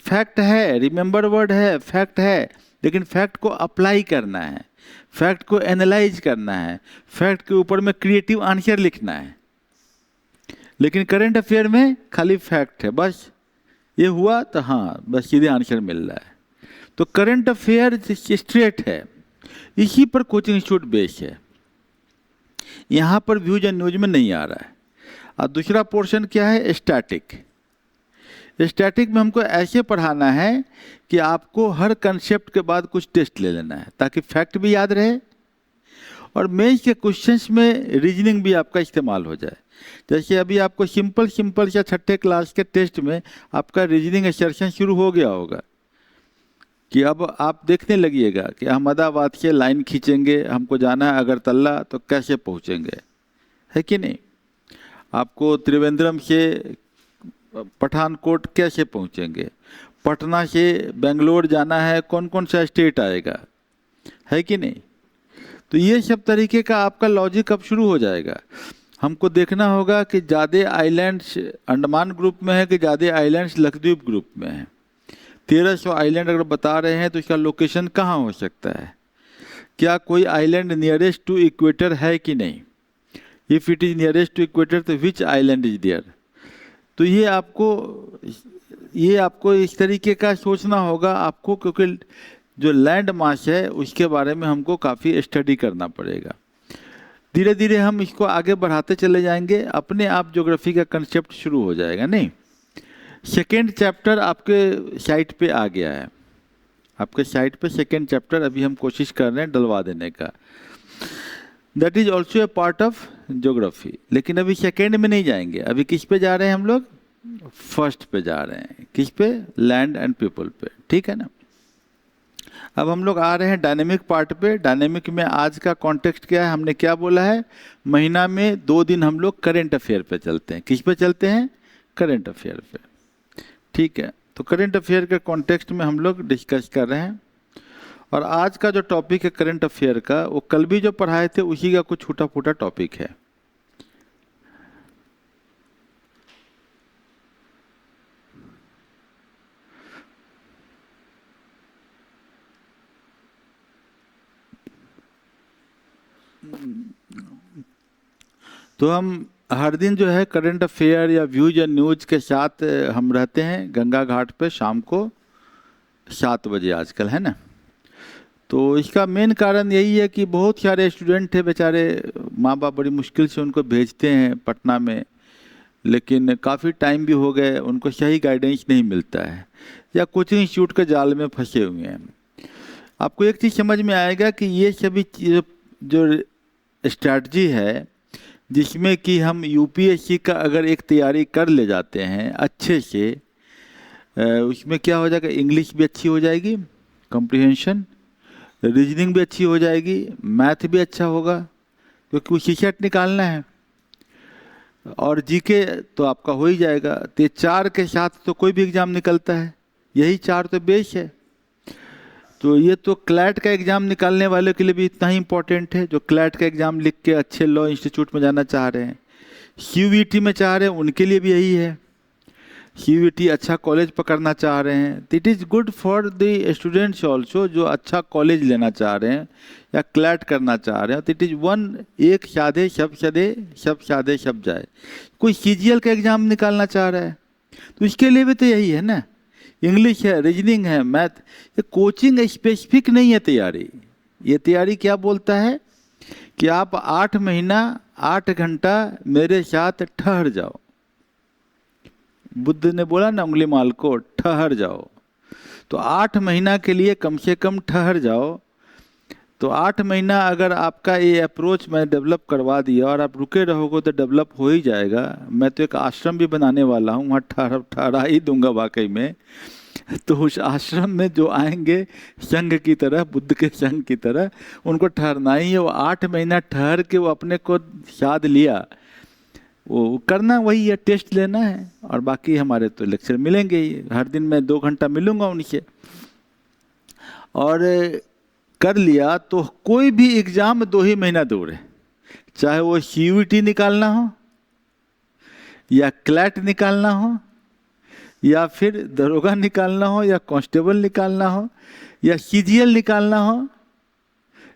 फैक्ट है, रिमेंबर वर्ड है, फैक्ट है, लेकिन फैक्ट को अप्लाई करना है, फैक्ट को एनालाइज करना है, फैक्ट के ऊपर में क्रिएटिव आंसर लिखना है। लेकिन करंट अफेयर में खाली फैक्ट है, बस ये हुआ तो हाँ, बस सीधे आंसर मिल रहा है। तो करंट अफेयर स्ट्रेट है, इसी पर कोचिंग इंस्टीट्यूट बेस है, यहाँ पर व्यूज एंड न्यूज में नहीं आ रहा है। और दूसरा पोर्शन क्या है? स्टैटिक। स्टैटिक में हमको ऐसे पढ़ाना है कि आपको हर कंसेप्ट के बाद कुछ टेस्ट ले लेना है, ताकि फैक्ट भी याद रहे और मेंस के क्वेश्चंस में रीजनिंग भी आपका इस्तेमाल हो जाए। जैसे अभी आपको सिंपल या 6ठे क्लास के टेस्ट में आपका रीजनिंग असर्शन शुरू हो गया होगा, कि अब आप देखने लगिएगा कि अहमदाबाद से लाइन खींचेंगे, हमको जाना है अगरतला, तो कैसे पहुंचेंगे, है कि नहीं? आपको त्रिवेंद्रम से पठानकोट कैसे पहुंचेंगे, पटना से बेंगलोर जाना है, कौन कौन सा स्टेट आएगा, है कि नहीं? तो ये सब तरीके का आपका लॉजिक अब शुरू हो जाएगा। हमको देखना होगा कि ज़्यादा आइलैंड्स अंडमान ग्रुप में है कि ज़्यादा आइलैंड्स लक्षद्वीप ग्रुप में है। 1300 आइलैंड अगर बता रहे हैं तो इसका लोकेशन कहाँ हो सकता है, क्या कोई आइलैंड नियरेस्ट टू इक्वेटर है कि नहीं, if it is nearest to equator तो विच आइलैंड इज देयर। तो ये आपको इस तरीके का सोचना होगा आपको, क्योंकि जो लैंड मास है उसके बारे में हमको काफ़ी स्टडी करना पड़ेगा। धीरे धीरे हम इसको आगे बढ़ाते चले जाएंगे, अपने आप ज्योग्राफी का कंसेप्ट शुरू हो जाएगा। नहीं, सेकेंड चैप्टर आपके साइट पे आ गया है, आपके साइट पे सेकेंड चैप्टर अभी हम कोशिश कर रहे हैं डलवा देने का। That is also a part of geography. लेकिन अभी सेकेंड में नहीं जाएंगे, अभी किस पे जा रहे हैं हम लोग? फर्स्ट पे जा रहे हैं। किस पे? लैंड एंड पीपल पे, ठीक है ना। अब हम लोग आ रहे हैं डायनेमिक पार्ट पे। डायनेमिक में आज का कॉन्टेक्स्ट क्या है? हमने क्या बोला है? महीना में 2 दिन हम लोग करेंट अफेयर पे चलते हैं। किस पे चलते हैं? करेंट अफेयर पे, ठीक है। तो करेंट अफेयर के कॉन्टेक्स्ट में हम लोग डिस्कस कर रहे हैं। और आज का जो टॉपिक है करंट अफेयर का, वो कल भी जो पढ़ाए थे उसी का कुछ छोटा फूटा टॉपिक है। तो हम हर दिन जो है करंट अफेयर या व्यूज या न्यूज के साथ हम रहते हैं गंगा घाट पे शाम को 7 बजे आजकल, है ना। तो इसका मेन कारण यही है कि बहुत सारे स्टूडेंट थे बेचारे, माँ बाप बड़ी मुश्किल से उनको भेजते हैं पटना में, लेकिन काफ़ी टाइम भी हो गए, उनको सही गाइडेंस नहीं मिलता है या कोचिंग इंस्टीट्यूट के जाल में फंसे हुए हैं। आपको एक चीज़ समझ में आएगा कि ये सभी जो स्ट्रैटी है जिसमें कि हम यूपीएससी का अगर एक तैयारी कर ले जाते हैं अच्छे से, उसमें क्या हो जाएगा? इंग्लिश भी अच्छी हो जाएगी, कॉम्प्रिहेंशन, रीजनिंग भी अच्छी हो जाएगी, मैथ भी अच्छा होगा, क्योंकि उसी सेट निकालना है। और जीके तो आपका हो ही जाएगा। तो 4 के साथ तो कोई भी एग्ज़ाम निकलता है, यही 4 तो बेस है। तो ये तो क्लैट का एग्ज़ाम निकालने वाले के लिए भी इतना ही इम्पोर्टेंट है, जो क्लैट का एग्ज़ाम लिख के अच्छे लॉ इंस्टीट्यूट में जाना चाह रहे हैं, सीयूईटी में चाह रहे हैं, उनके लिए भी यही है। सीयूईटी अच्छा कॉलेज पकड़ना चाह रहे हैं, it is good for the students also, जो अच्छा कॉलेज लेना चाह रहे हैं या क्लैट करना चाह रहे हैं। तो इट इज़ वन, एक साधे सब सदे, सब साधे सब जाए। कोई सीजीएल का एग्ज़ाम निकालना चाह रहा है तो इसके लिए भी तो यही है ना, इंग्लिश है, रीजनिंग है, मैथ। ये कोचिंग स्पेसिफिक नहीं है तैयारी। ये तैयारी क्या बोलता है कि आप 8 महीना 8 घंटा मेरे साथ ठहर जाओ। बुद्ध ने बोला ना उंगली माल को, ठहर जाओ। तो 8 महीना के लिए कम से कम ठहर जाओ। तो 8 महीना अगर आपका ये अप्रोच मैं डेवलप करवा दिया और आप रुके रहोगे तो डेवलप हो ही जाएगा। मैं तो एक आश्रम भी बनाने वाला हूँ, वहाँ ठहरा ही दूंगा वाकई में। तो उस आश्रम में जो आएंगे संघ की तरह, बुद्ध के संघ की तरह, उनको ठहरना ही है। वो 8 महीना ठहर के वो अपने को साध लिया, वो करना वही है, टेस्ट लेना है। और बाकी हमारे तो लेक्चर मिलेंगे ही, हर दिन मैं 2 घंटा मिलूंगा उनसे। और कर लिया तो कोई भी एग्ज़ाम 2 ही महीना दूर है, चाहे वो सीयूईटी निकालना हो या क्लैट निकालना हो या फिर दरोगा निकालना हो या कांस्टेबल निकालना हो या सीजीएल निकालना हो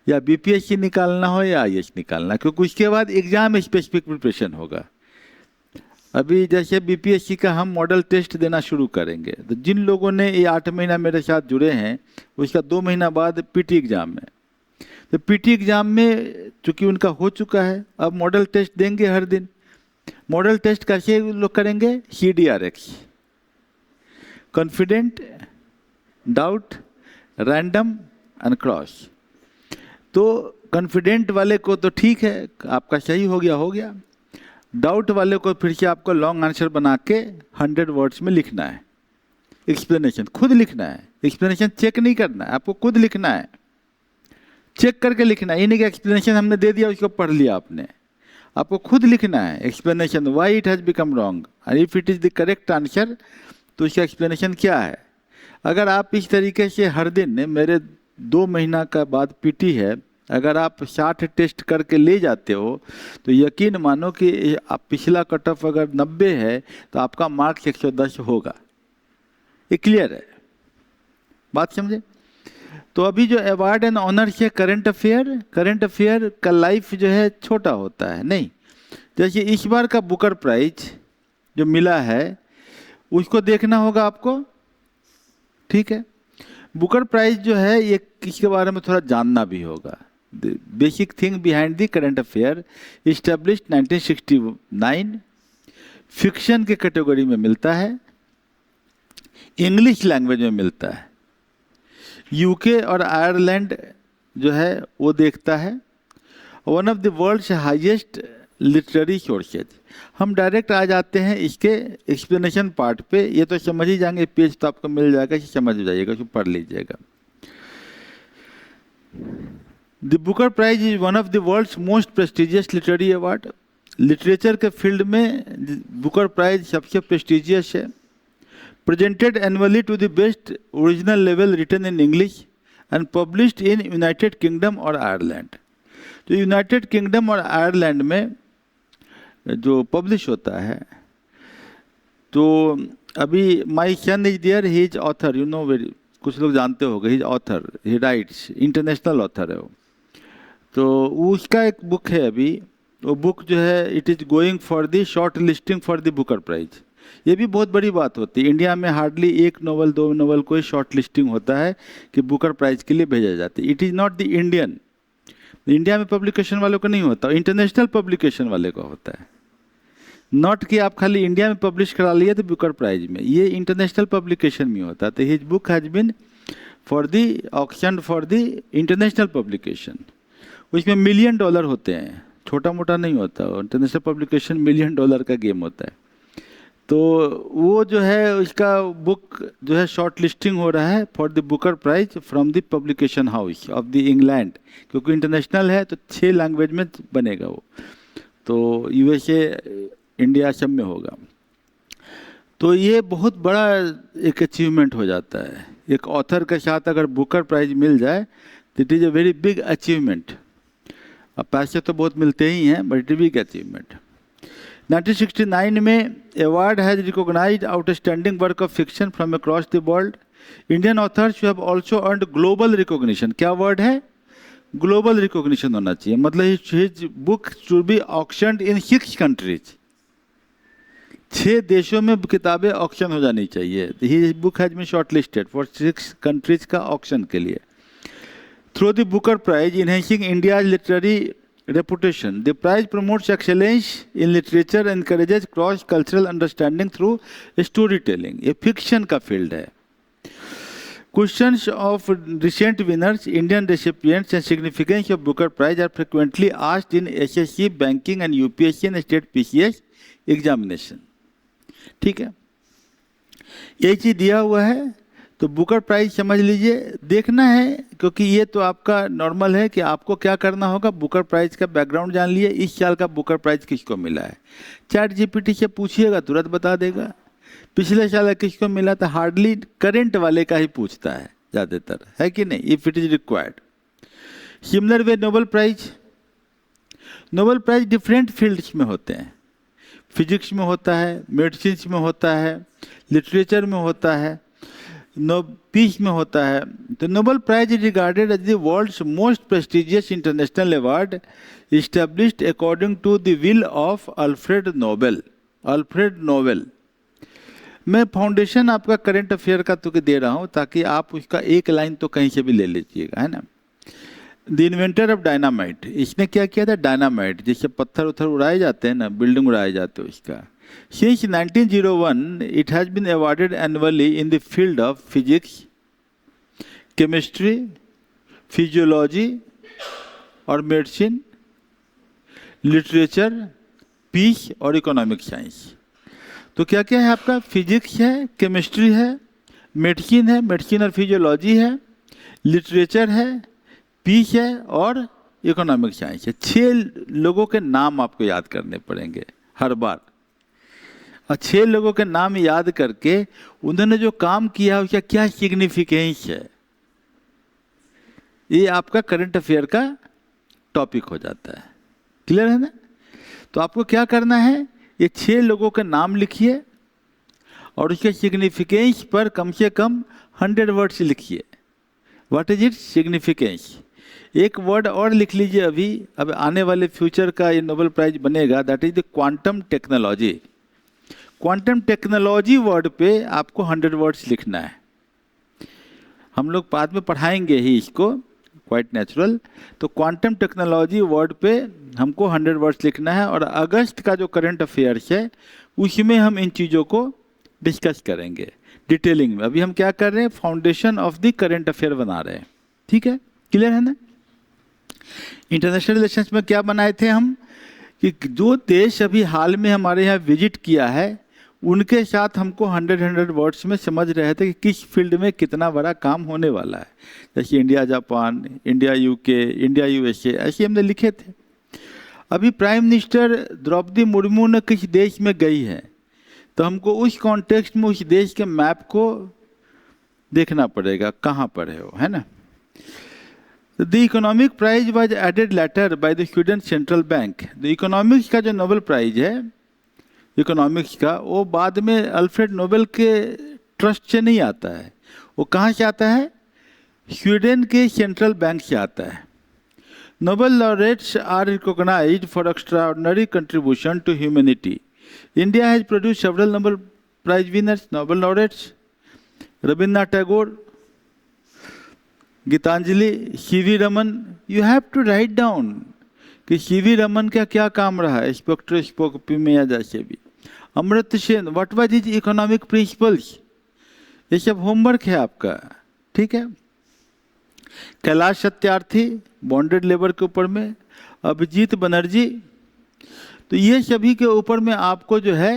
या बीपीएससी निकालना हो या आईएएस निकालना, क्योंकि उसके बाद एग्ज़ाम स्पेसिफिक प्रिपरेशन होगा। अभी जैसे बीपीएससी का हम मॉडल टेस्ट देना शुरू करेंगे, तो जिन लोगों ने ये 8 महीना मेरे साथ जुड़े हैं उसका 2 महीना बाद पीटी एग्ज़ाम है। तो पीटी एग्ज़ाम में चूँकि उनका हो चुका है, अब मॉडल टेस्ट देंगे हर दिन। मॉडल टेस्ट कैसे लोग करेंगे? CDRX, confident, doubt, random and cross. तो कॉन्फिडेंट वाले को तो ठीक है, आपका सही हो गया। डाउट वाले को फिर से आपको लॉन्ग आंसर बना के 100 वर्ड्स में लिखना है। एक्सप्लेनेशन खुद लिखना है, एक्सप्लेनेशन चेक नहीं करना है, आपको खुद लिखना है, चेक करके लिखना है। ये नहीं कि एक्सप्लेनेशन हमने दे दिया उसको पढ़ लिया आपने, आपको खुद लिखना है explanation, why it has become wrong and if it is the correct answer, तो उसका एक्सप्लेनेशन क्या है। अगर आप इस तरीके से हर दिन, मेरे 2 महीना का बाद पीटी है, अगर आप 60 टेस्ट करके ले जाते हो तो यकीन मानो कि आप पिछला कट ऑफ अगर 90 है तो आपका मार्क्स 110 होगा। ये क्लियर है बात, समझे। तो अभी जो अवार्ड एंड ऑनर है करंट अफेयर का लाइफ जो है छोटा होता है। नहीं, जैसे इस बार का बुकर प्राइज जो मिला है उसको देखना होगा आपको, ठीक है। बुकर प्राइज जो है ये इसके बारे में थोड़ा जानना भी होगा। the basic thing behind the current affair, established 1969, fiction के कैटेगरी में मिलता है, इंग्लिश लैंग्वेज में मिलता है, यूके और आयरलैंड जो है वो देखता है, one of the world's highest literary sources. हम डायरेक्ट आ जाते हैं इसके एक्सप्लेनेशन पार्ट पे, ये तो समझ ही जाएंगे, पेज तो आपको मिल जाएगा, समझ जाइएगा, उसको पढ़ लीजिएगा। The Booker prize is one of the world's most prestigious literary award. Literature के फील्ड में बुकर प्राइज सबसे प्रेस्टिजियस है। Presented annually to the best original level written in English and published in United Kingdom और Ireland. तो United Kingdom और Ireland में जो publish होता है, तो अभी my son is there, he is author, you know, कुछ लोग जानते होंगे, he is author, he rights, international author है वो। तो उसका एक बुक है अभी, वो बुक जो है it is going for the short listing for the Booker prize. ये भी बहुत बड़ी बात होती है, इंडिया में हार्डली एक नोवेल दो नोवेल कोई शॉर्ट लिस्टिंग होता है कि बुकर प्राइज के लिए भेजा जाता है। It is not the Indian, India में पब्लिकेशन वालों को नहीं होता, इंटरनेशनल पब्लिकेशन वाले का होता है। नॉट कि आप खाली इंडिया में पब्लिश करा लिए तो बुकर प्राइज में, ये इंटरनेशनल पब्लिकेशन में होता है। तो his book has been for the auction for the international publication. उसमें $1 मिलियन होते हैं, छोटा मोटा नहीं होता, इंटरनेशनल पब्लिकेशन $1 मिलियन का गेम होता है। तो वो जो है उसका बुक जो है शॉर्ट लिस्टिंग हो रहा है for the Booker prize from the publication house of the England, क्योंकि इंटरनेशनल है तो 6 लैंग्वेज में बनेगा वो, तो यूएसए इंडिया सब में होगा। तो ये बहुत बड़ा एक अचीवमेंट हो जाता है, एक ऑथर के साथ अगर बुकर प्राइज मिल जाए तो it is a very big achievement. अब पैसे तो बहुत मिलते ही हैं, but it is big achievement. 1969 में award has recognised outstanding work of fiction from across the world. Indian authors have also earned global recognition. क्या वर्ड है? ग्लोबल रिकॉग्निशन होना चाहिए, मतलब his book should be auctioned in 6 countries. 6 देशों में किताबें auction हो जानी चाहिए। His book has been shortlisted for 6 countries का ऑक्शन के लिए। Through the Booker prize enhancing India's literary reputation. The prize promotes excellence in literature and encourages cross-cultural understanding through storytelling. ये fiction का field है. Questions of recent winners, Indian recipients and significance of Booker Prize are frequently asked in SSC, banking and UPSC and state PCS examination. ठीक है, यही चीज़ दिया हुआ है, तो बुकर प्राइज समझ लीजिए, देखना है, क्योंकि ये तो आपका नॉर्मल है कि आपको क्या करना होगा, बुकर प्राइज का बैकग्राउंड जान लिए, इस साल का बुकर प्राइज किसको मिला है। चैट जीपीटी से पूछिएगा तुरंत बता देगा। पिछले साल किसको मिला था, हार्डली करंट वाले का ही पूछता है ज़्यादातर, है कि नहीं, if it is required. Similar way Nobel prize different fields में होते हैं, फिजिक्स में होता है, मेडिसिन में होता है, लिटरेचर में होता है, पीस में होता है। तो Nobel prize is regarded as the world's most prestigious international award established according to the will of Alfred Nobel. मैं फाउंडेशन आपका करंट अफेयर का तो दे रहा हूँ ताकि आप उसका एक लाइन तो कहीं से भी ले लीजिएगा, है ना। द इन्वेंटर ऑफ डायनामाइट, इसने क्या किया था, डायनामाइट जिससे पत्थर उथर उड़ाए जाते हैं ना, बिल्डिंग उड़ाए जाते हैं उसका। Since 1901, it has been awarded annually in the field of physics, chemistry, physiology और medicine, literature, peace और economic science। तो क्या क्या है आपका, फिजिक्स है, केमिस्ट्री है, मेडिसिन और फिजियोलॉजी है, लिटरेचर है, पीस है और इकोनॉमिक साइंस है। 6 लोगों के नाम आपको याद करने पड़ेंगे हर बार, और 6 लोगों के नाम याद करके उन्होंने जो काम किया उसका क्या सिग्निफिकेंस है, ये आपका करंट अफेयर का टॉपिक हो जाता है। क्लियर है ना। तो आपको क्या करना है, ये 6 लोगों के नाम लिखिए और उसके सिग्निफिकेंस पर कम से कम 100 वर्ड्स लिखिए। What is it significance. एक वर्ड और लिख लीजिए, अभी अब आने वाले फ्यूचर का ये नोबेल प्राइज बनेगा, that is the quantum technology. Quantum technology word पे आपको 100 वर्ड्स लिखना है। हम लोग बाद में पढ़ाएंगे ही इसको। Quite natural. तो क्वांटम टेक्नोलॉजी वर्ड पे हमको 100 वर्ड्स लिखना है, और अगस्त का जो करंट अफेयर्स है उसमें हम इन चीज़ों को डिस्कस करेंगे डिटेलिंग में। अभी हम क्या कर रहे हैं, foundation of the current affair बना रहे हैं, ठीक है, क्लियर है ना। इंटरनेशनल रिलेशंस में क्या बनाए थे हम, कि जो देश अभी हाल में हमारे यहाँ विजिट किया है उनके साथ हमको 100 वर्ड्स में समझ रहे थे कि किस फील्ड में कितना बड़ा काम होने वाला है। जैसे India Japan, India UK, India USA, ऐसे हमने लिखे थे। अभी प्राइम मिनिस्टर द्रौपदी मुर्मू ने किस देश में गई है, तो हमको उस कॉन्टेक्स्ट में उस देश के मैप को देखना पड़ेगा, कहाँ पर है वो, है ना। The economic prize was added later by the Sweden central bank. The economics का जो नोबेल प्राइज है इकोनॉमिक्स का, वो बाद में अल्फ्रेड नोबेल के ट्रस्ट से नहीं आता है, वो कहाँ से आता है, स्वीडन के सेंट्रल बैंक से आता है। Nobel laureates are recognized for extraordinary contribution to humanity. India has produced several Nobel prize winners, Nobel laureates, Rabindranath Tagore, Gitanjali, C V Raman. You have to write down कि सीवी रमन का क्या काम रहा है स्पेक्ट्रोस्कोपी में या जैसे भी। Amartya Sen, what was his economic principles, ये सब होमवर्क है आपका, ठीक है। कैलाश सत्यार्थी बॉन्डेड लेबर के ऊपर में, अभिजीत बनर्जी, तो ये सभी के ऊपर में आपको जो है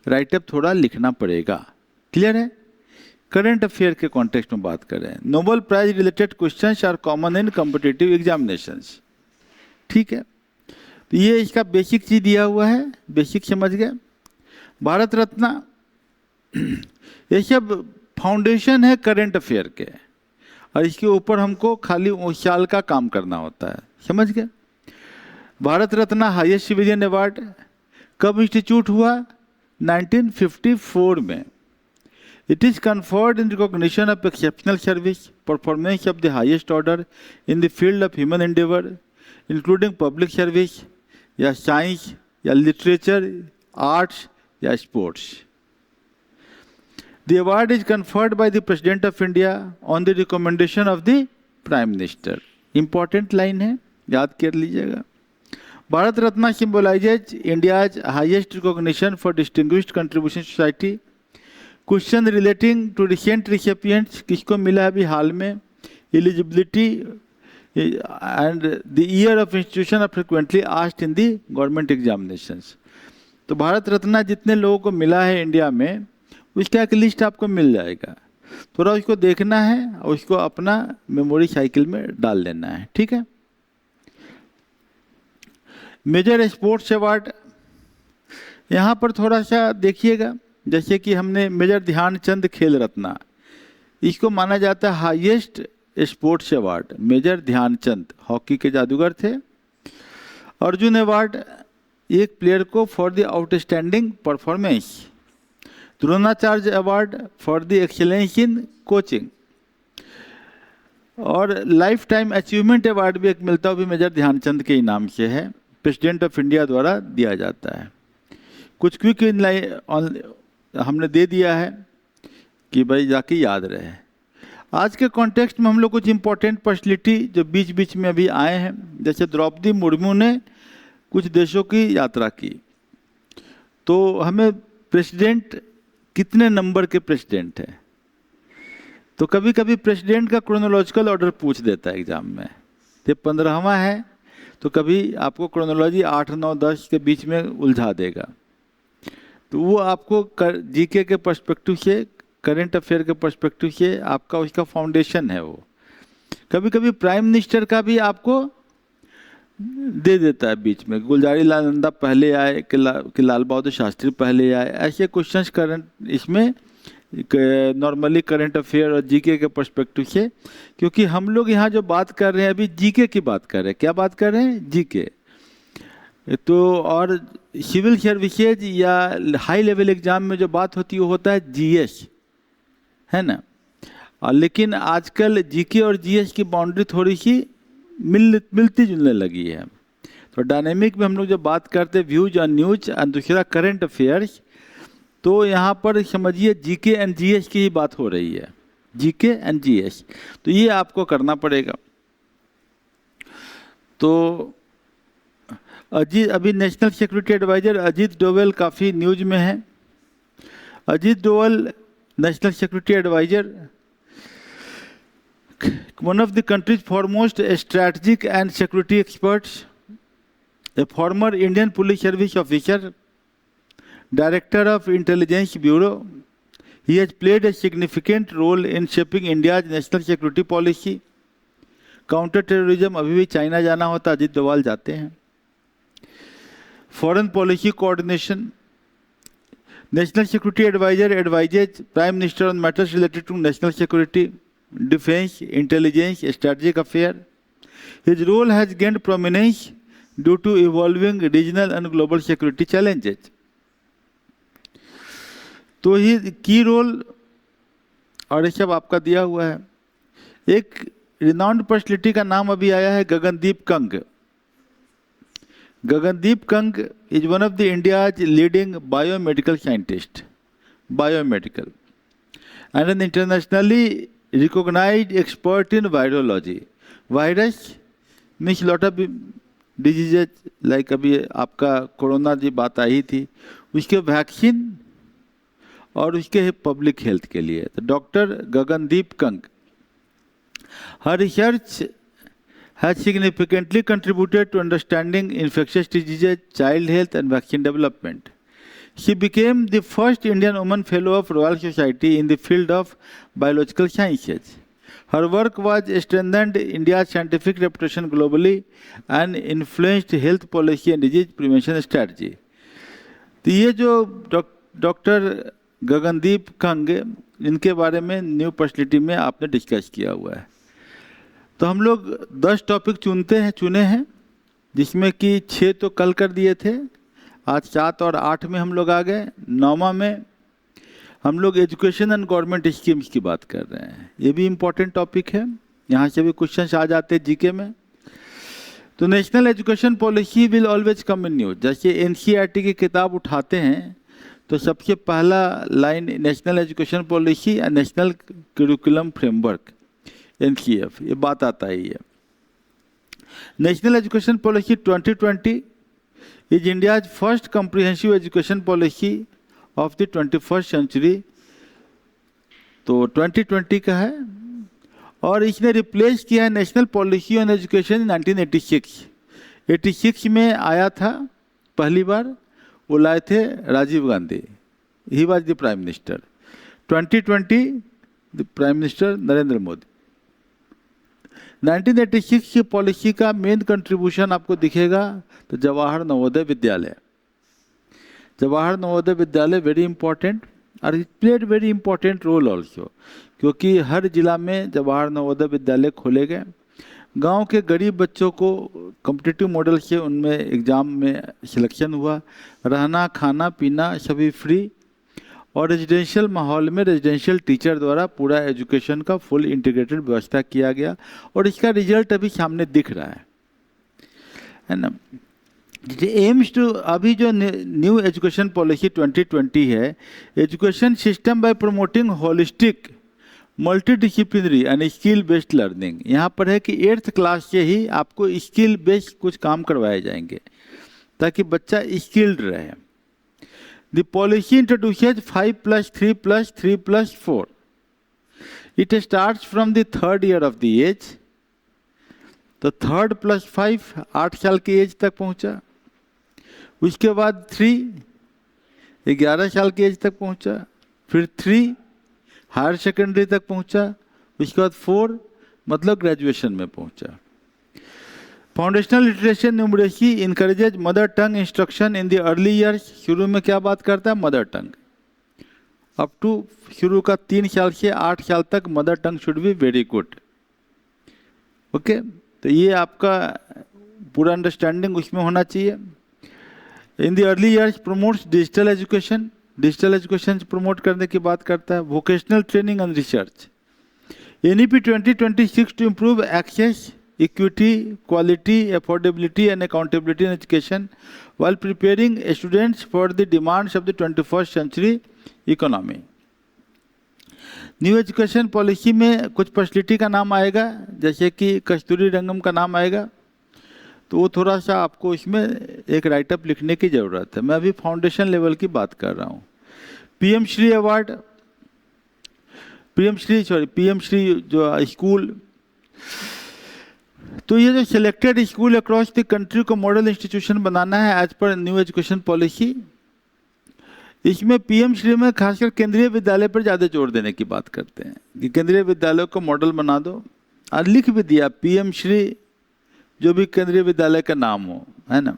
राइटअप थोड़ा लिखना पड़ेगा, क्लियर है। करंट अफेयर के कॉन्टेक्स्ट में बात कर रहे हैं। Nobel prize related questions are common in competitive examinations, ठीक है। तो ये इसका बेसिक चीज दिया हुआ है, बेसिक समझ गए। भारत रत्न, ये सब फाउंडेशन है करंट अफेयर के, और इसके ऊपर हमको खाली उस साल का काम करना होता है, समझ गए। Bharat Ratna highest civilian award कब इंस्टीट्यूट हुआ, 1954 में। It is conferred in recognition of exceptional service, performance of the highest order in the field of human endeavor, including public service, या साइंस, या लिटरेचर, आर्ट्स, या sports. The award is conferred by the President of India on the recommendation of the Prime Minister. Important line है, याद कर लीजिएगा। Bharat Ratna symbolizes India's highest recognition for distinguished contribution to society. Question relating to recent recipients, किसको मिला अभी हाल में, eligibility and the year of institution are frequently asked in the government examinations. तो भारत रत्न जितने लोगों को मिला है इंडिया में, उसका एक लिस्ट आपको मिल जाएगा, थोड़ा उसको देखना है और उसको अपना मेमोरी साइकिल में डाल लेना है, ठीक है। मेजर स्पोर्ट्स अवार्ड, यहाँ पर थोड़ा सा देखिएगा, जैसे कि हमने मेजर ध्यानचंद खेल रत्न, इसको माना जाता है highest sports award. Major Dhyanchand hockey के जादूगर थे। अर्जुन अवार्ड एक प्लेयर को for the outstanding performance. Dronacharya award for the excellence in coaching. और लाइफ टाइम अचीवमेंट अवार्ड भी एक मिलता है, भी मेजर ध्यानचंद के इनाम से है, प्रेसिडेंट ऑफ इंडिया द्वारा दिया जाता है। कुछ क्विक हमने दे दिया है कि भाई जाके याद रहे। आज के कॉन्टेक्स्ट में हम लोग कुछ इंपॉर्टेंट पर्सनैलिटी जो बीच बीच में अभी आए हैं, जैसे द्रौपदी मुर्मू ने कुछ देशों की यात्रा की, तो हमें प्रेसिडेंट कितने नंबर के प्रेसिडेंट है, तो कभी कभी प्रेसिडेंट का क्रोनोलॉजिकल ऑर्डर पूछ देता है एग्जाम में, तो 15वां है, तो कभी आपको क्रोनोलॉजी 8, 9, 10 के बीच में उलझा देगा। तो वो आपको जीके के पर्सपेक्टिव से, करंट अफेयर के पर्सपेक्टिव से आपका उसका फाउंडेशन है वो। कभी कभी प्राइम मिनिस्टर का भी आपको दे देता है बीच में, गुलजारी लाल नंदा पहले आए कि लाल बहादुर शास्त्री पहले आए, ऐसे क्वेश्चंस करंट इसमें नॉर्मली करंट अफेयर और जीके के पर्सपेक्टिव से। क्योंकि हम लोग यहाँ जो बात कर रहे हैं अभी जीके की बात कर रहे हैं, क्या बात कर रहे हैं, जीके। तो और सिविल सर्विसेज या हाई लेवल एग्जाम में जो बात होती है वो होता है जीएस, है ना। और लेकिन आजकल जीके और जीएस की बाउंड्री थोड़ी सी मिलती जुलने लगी है। तो डायनेमिक में हम लोग जब बात करते हैं व्यूज ऑन न्यूज और दूसरा करंट अफेयर्स, तो यहाँ पर समझिए जीके एंड जीएस की ही बात हो रही है, जीके एंड जीएस, तो ये आपको करना पड़ेगा। तो अजीत, अभी national security adviser Ajit Doval काफ़ी न्यूज में है। Ajit Doval national security adviser, one of the country's foremost strategic and security experts, a former Indian Police Service officer, Director of Intelligence Bureau. He has played a significant role in shaping India's national security policy. Counter terrorism, अभी भी China जाना होता अजीत डोवाल जाते हैं। Foreign policy coordination, national security adviser advises prime minister on matters related to national security, defense, intelligence, strategic affair. His role has gained prominence due to evolving regional and global security challenges. तो ही की role और ये सब आपका दिया हुआ है। एक रिनाउंड पर्सनैलिटी का नाम अभी आया है, Gagandeep Kang. Gagandeep Kang is one of the India's leading biomedical scientist, biomedical, and N internationally recognized expert in virology. Virus means lot of diseases, like अभी आपका कोरोना जी बात आई थी, उसके वैक्सीन और उसके पब्लिक हेल्थ के लिए। तो doctor Gagandeep Kang, her research has significantly contributed to understanding infectious diseases, child health and vaccine development. She became the first Indian woman fellow of Royal Society in the field of biological sciences. Her work was strengthened India's scientific reputation globally and influenced health policy and disease prevention strategy. तो ये जो doctor Gagandeep Kang, इनके बारे में new personality में आपने discuss किया हुआ है। तो हम लोग 10 टॉपिक चुने हैं, जिसमें कि 6 तो कल कर दिए थे, आज 7 और 8 में हम लोग आ गए। 9वां में हम लोग एजुकेशन एंड गवर्नमेंट स्कीम्स की बात कर रहे हैं। ये भी इम्पोर्टेंट टॉपिक है, यहाँ से भी क्वेश्चंस आ जाते हैं जीके में। तो national education policy will always come in news. जैसे एनसीईआरटी की किताब उठाते हैं तो सबसे पहला line national education policy and national curriculum framework, NCF, ये बात आता ही है। National education policy 2020 is India's first comprehensive education policy of the 21st century। तो 2020 का है और इसने रिप्लेस किया है नेशनल पॉलिसी ऑन एजुकेशन 1986। 86 में आया था पहली बार, वो लाए थे Rajiv Gandhi, he was the prime minister. 2020 the prime minister Narendra Modi. 1986 की पॉलिसी का मेन कंट्रीब्यूशन आपको दिखेगा तो जवाहर नवोदय विद्यालय। जवाहर नवोदय विद्यालय वेरी इंपॉर्टेंट और it played very important role also, क्योंकि हर जिला में जवाहर नवोदय विद्यालय खोले गए। गांव के गरीब बच्चों को कॉम्पिटिटिव मॉडल से उनमें एग्ज़ाम में सिलेक्शन हुआ, रहना खाना पीना सभी फ्री, और रेजिडेंशियल माहौल में रेजिडेंशियल टीचर द्वारा पूरा एजुकेशन का फुल इंटीग्रेटेड व्यवस्था किया गया और इसका रिजल्ट अभी सामने दिख रहा है ना। एम्स टू, अभी जो न्यू एजुकेशन पॉलिसी 2020 है, education system by promoting holistic multidisciplinary and skill based learning. यहाँ पर है कि 8th क्लास से ही आपको स्किल बेस्ड कुछ काम करवाए जाएंगे ताकि बच्चा स्किल्ड रहे। The policy introduces 5+3+3+4. It starts from the 3rd year of the age. तो 3rd + 5 8 साल की एज तक पहुंचा। उसके बाद 3 11 साल की एज तक पहुंचा, फिर 3 हायर सेकेंडरी तक पहुंचा, उसके बाद 4 मतलब ग्रेजुएशन में पहुंचा। Foundational literacy numeracy encourages mother tongue instruction in the early years. शुरू में क्या बात करता है? Mother tongue. अप टू शुरू का 3 साल से 8 साल तक mother tongue should be very good. Okay, तो ये आपका पूरा अंडरस्टैंडिंग उसमें होना चाहिए। In the early years promotes digital education. Digital education promote करने की बात करता है। Vocational training and research. NEP 2026 to improve access, equity, quality, affordability and accountability in education while preparing students for the demands of the 21st century economy. New education policy में कुछ personality का नाम आएगा, जैसे कि कस्तूरी रंगम का नाम आएगा, तो वो थोड़ा सा आपको इसमें एक राइटअप लिखने की ज़रूरत है। मैं अभी फाउंडेशन लेवल की बात कर रहा हूँ। PM Shri award, PM Shri जो स्कूल, तो ये जो selected school across the country को मॉडल इंस्टीट्यूशन बनाना है as per new education policy. इसमें पीएम श्री में खासकर केंद्रीय विद्यालय पर ज़्यादा जोर देने की बात करते हैं कि केंद्रीय विद्यालयों को मॉडल बना दो, और लिख भी दिया पीएम श्री जो भी केंद्रीय विद्यालय का नाम हो, है ना।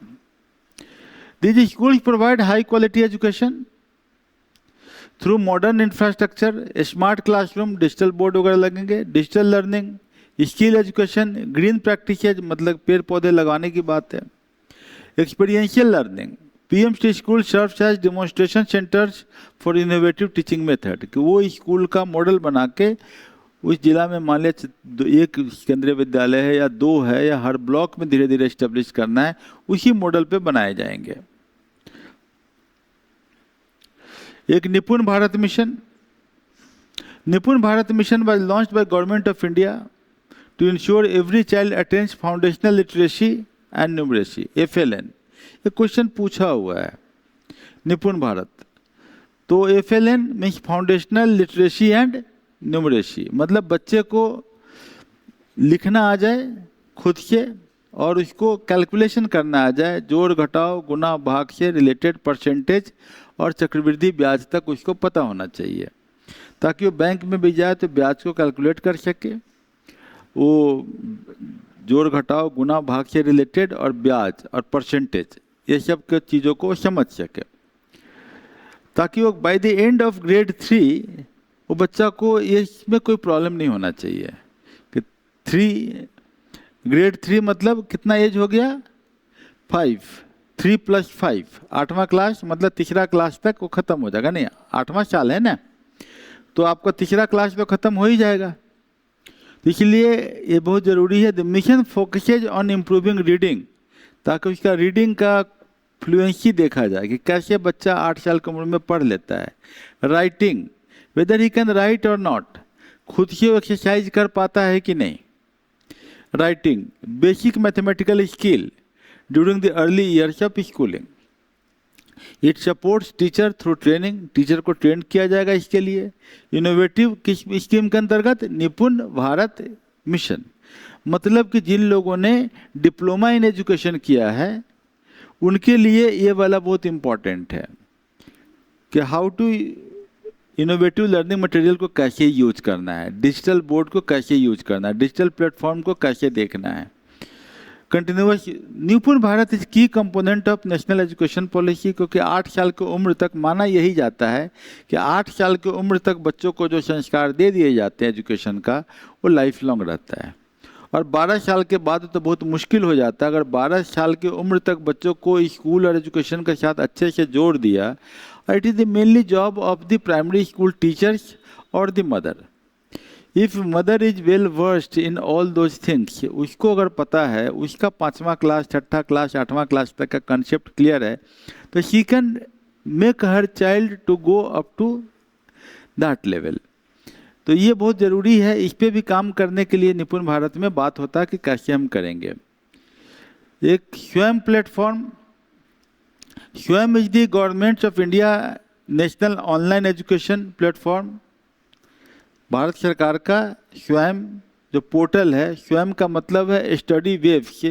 These schools provide high quality education through modern infrastructure, smart classroom, digital board वगैरह लगेंगे, digital learning, skill education, green practices मतलब पेड़ पौधे लगाने की बात है, experiential learning. PM Shri school serves as demonstration centres for innovative teaching method, कि वो स्कूल का मॉडल बना के उस जिला में मान लिया एक केंद्रीय विद्यालय है या 2 है या हर ब्लॉक में धीरे धीरे एस्टेब्लिश करना है, उसी मॉडल पे बनाए जाएंगे। एक निपुण Bharat mission, Nipun Bharat mission was launched by government of India to ensure every child attains foundational literacy and numeracy, FLN। ये क्वेश्चन पूछा हुआ है, निपुण भारत। तो FLN means foundational literacy and numeracy, मतलब बच्चे को लिखना आ जाए खुद से और उसको कैलकुलेशन करना आ जाए, जोड़ घटाव गुना भाग से रिलेटेड परसेंटेज और चक्रवृद्धि ब्याज तक उसको पता होना चाहिए, ताकि वो बैंक में भी जाए तो ब्याज को कैलकुलेट कर सके, वो जोड़ घटाव गुना भाग से रिलेटेड और ब्याज और परसेंटेज ये सब के चीज़ों को समझ सके, ताकि वो by the end of grade 3 वो बच्चा को ये इसमें कोई प्रॉब्लम नहीं होना चाहिए कि ग्रेड 3 मतलब कितना एज हो गया, 5, 3 + 5, 8वां क्लास मतलब तीसरा क्लास तक वो ख़त्म हो जाएगा, नहीं 8वां साल है ना, तो आपका तीसरा क्लास तो ख़त्म हो ही जाएगा। तो इसलिए ये बहुत ज़रूरी है। The mission focuses on improving reading, ताकि उसका रीडिंग का फ्लुएंसी देखा जाए कि कैसे बच्चा 8 साल की उम्र में पढ़ लेता है। Writing, weather he can write और नॉट, खुद से वो एक्सरसाइज कर पाता है कि नहीं। Writing, basic mathematical skill during the early years of schooling. It supports teacher through training, teacher को ट्रेन किया जाएगा इसके लिए। इनोवेटिव किस स्कीम के अंतर्गत, निपुण भारत मिशन, मतलब कि जिन लोगों ने डिप्लोमा इन एजुकेशन किया है उनके लिए ये वाला बहुत इम्पॉर्टेंट है कि how to innovative learning material को कैसे यूज करना है, डिजिटल बोर्ड को कैसे यूज करना है, डिजिटल प्लेटफॉर्म को कैसे देखना है। कंटिन्यूअस, निपुण भारत इज की component of national education policy, क्योंकि 8 साल की उम्र तक माना यही जाता है कि 8 साल की उम्र तक बच्चों को जो संस्कार दे दिए जाते हैं एजुकेशन का वो लाइफ लॉन्ग रहता है। और 12 साल के बाद तो बहुत मुश्किल हो जाता है। अगर 12 साल की उम्र तक बच्चों को स्कूल और एजुकेशन के साथ अच्छे से जोड़ दिया, it is the mainly job of the primary school teachers और the mother. If mother is well versed in all those things, उसको अगर पता है, उसका 5वां क्लास 6ठा क्लास 8वां क्लास तक का कंसेप्ट क्लियर है, तो she can make her child to go up to that level. तो ये बहुत ज़रूरी है, इस पर भी काम करने के लिए निपुण भारत में बात होता है कि कैसे हम करेंगे। एक स्वयं प्लेटफॉर्म, स्वयं is the government of India national online education platform. Bharat सरकार का स्वयं जो पोर्टल है, स्वयं का मतलब है study webs